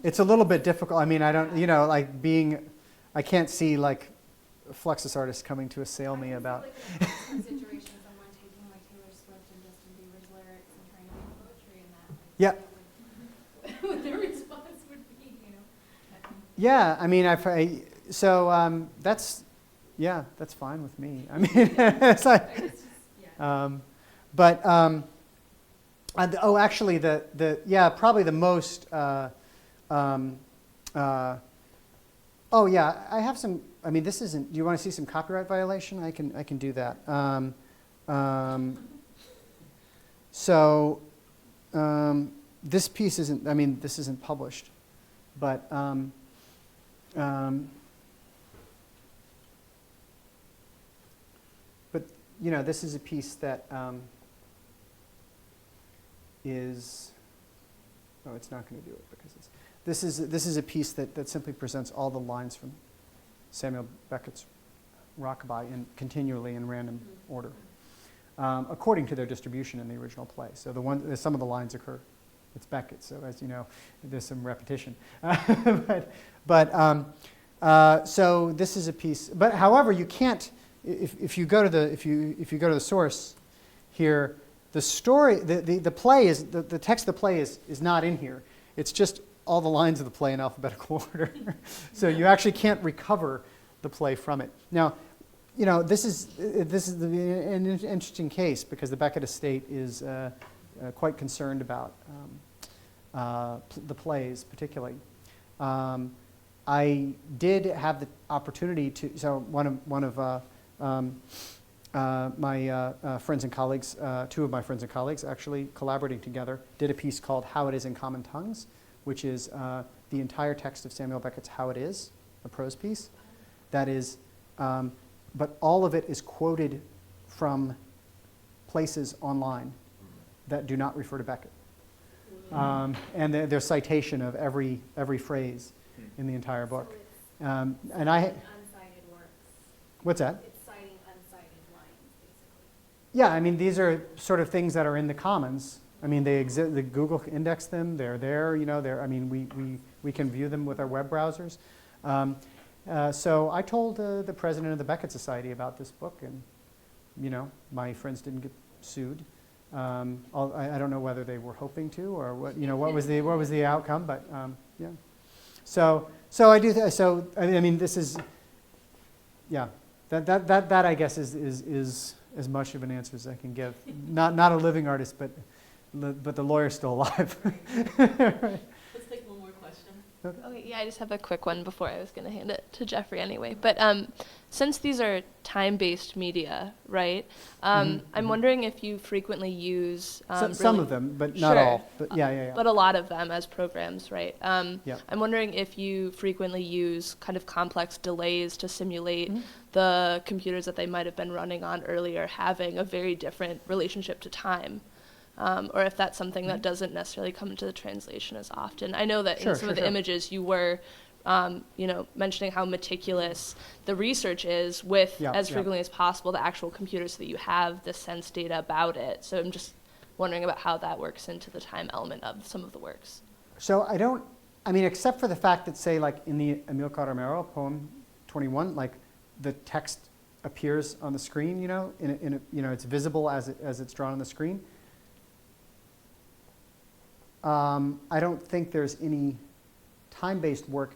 it's a little bit difficult. I mean, I don't, I can't see like Fluxus artists coming to assail me about. Like some situations, someone taking like Taylor Swift and Justin Bieber's lyrics and trying to make poetry in that. Yeah. What their response would be, Yeah, I mean, that's fine with me. I mean, it's like, actually, probably the most. I have some. I mean, this isn't. Do you want to see some copyright violation? I can do that. This piece isn't. I mean, this isn't published. But but you know, this is a piece that is. Oh, it's not going to do it because it's. This is a piece that simply presents all the lines from Samuel Beckett's Rockabye continually in random order, according to their distribution in the original play. So some of the lines occur. It's Beckett, so as you know, there's some repetition. So this is a piece. But however, you can't. If you go to the source here, the story, the play is the text of the play is not in here. It's just all the lines of the play in alphabetical order. So you actually can't recover the play from it. Now, you know, this is an interesting case because the Beckett estate is quite concerned about the plays, particularly. I did have the opportunity to. So one of my friends and colleagues, two of my friends and colleagues, actually collaborating together, did a piece called "How It Is in Common Tongues," which is the entire text of Samuel Beckett's "How It Is," a prose piece. That is, but all of it is quoted from places online that do not refer to Beckett. And there's citation of every phrase in the entire book. And I. Uncited works. What's that? It's citing uncited lines, basically. Yeah, I mean, these are sort of things that are in the commons. I mean, they exist. The Google indexed them. They're there. You know, I mean, we can view them with our web browsers. So I told the president of the Beckett Society about this book, and you know, my friends didn't get sued. I don't know whether they were hoping to or what. You know, what was the outcome? But yeah. So I do. So I mean, this is. Yeah. That I guess is as much of an answer as I can give. Not a living artist, but the lawyer's still alive. Let's take one more question. Okay, yeah, I just have a quick one before I was going to hand it to Jeffrey anyway. But since these are time-based media, right, I'm wondering if you frequently use... some of them, but not all. But yeah. But a lot of them as programs, right? Yeah. I'm wondering if you frequently use kind of complex delays to simulate the computers that they might have been running on earlier having a very different relationship to time. Or if that's something that doesn't necessarily come into the translation as often. I know that in some of the images you were, mentioning how meticulous the research is with, as frequently as possible, the actual computers so that you have the sense data about it. So I'm just wondering about how that works into the time element of some of the works. So except for the fact that, say, like in the Amilcar Romero poem 21, like the text appears on the screen, you know, it's visible as it's drawn on the screen. I don't think there's any time-based work,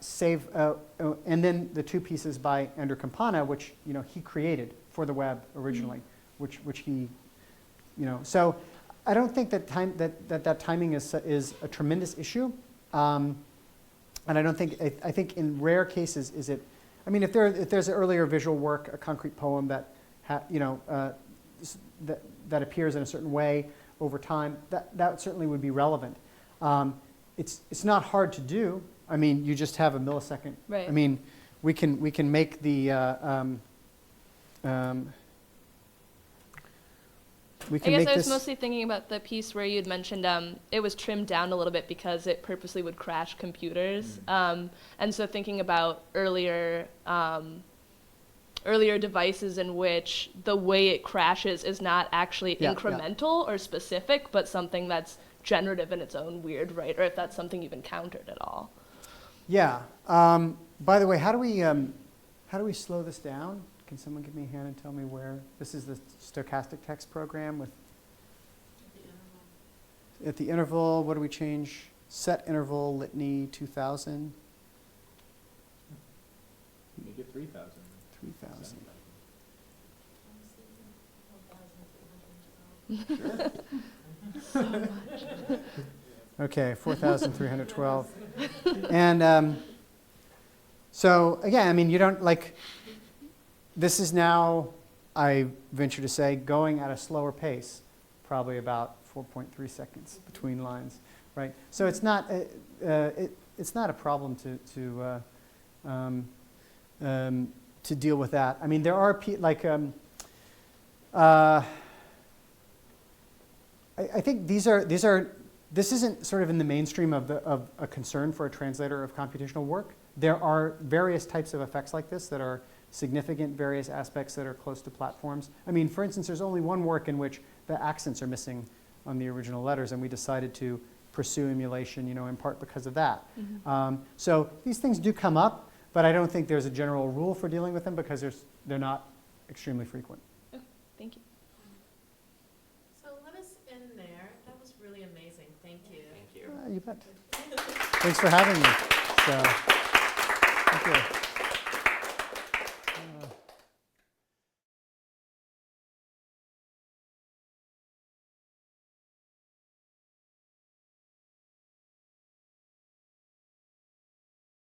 save, and then the two pieces by Andrew Campana, which he created for the web originally, which he, so I don't think that that timing is a tremendous issue, and I don't think I think in rare cases is it. I mean, if there's earlier visual work, a concrete poem that that appears in a certain way over time, that certainly would be relevant. It's not hard to do. I mean, you just have a millisecond. Right. I mean, we can make the we can I guess make I was this. mostly thinking about the piece where you'd mentioned it was trimmed down a little bit because it purposely would crash computers. And so thinking about earlier devices in which the way it crashes is not actually incremental or specific, but something that's generative in its own weird right, or if that's something you've encountered at all. Yeah. By the way, how do we slow this down? Can someone give me a hand and tell me where? This is the stochastic text program with. At the interval, what do we change? Set interval litany 2000. Make it 3,000. 3,000. Okay, 4,312. And so again, I mean, you don't like. This is now, I venture to say, going at a slower pace, probably about 4.3 seconds between lines, right? So it's not it's not a problem to deal with that. I mean, there are I think this isn't sort of in the mainstream of a concern for a translator of computational work. There are various types of effects like this that are significant, various aspects that are close to platforms. I mean, for instance, there's only one work in which the accents are missing on the original letters, and we decided to pursue emulation, in part because of that. So these things do come up, but I don't think there's a general rule for dealing with them because they're not extremely frequent. Okay, thank you. So let us end there. That was really amazing. Thank you. Thank you. You bet. Thanks for having me. So, thank you.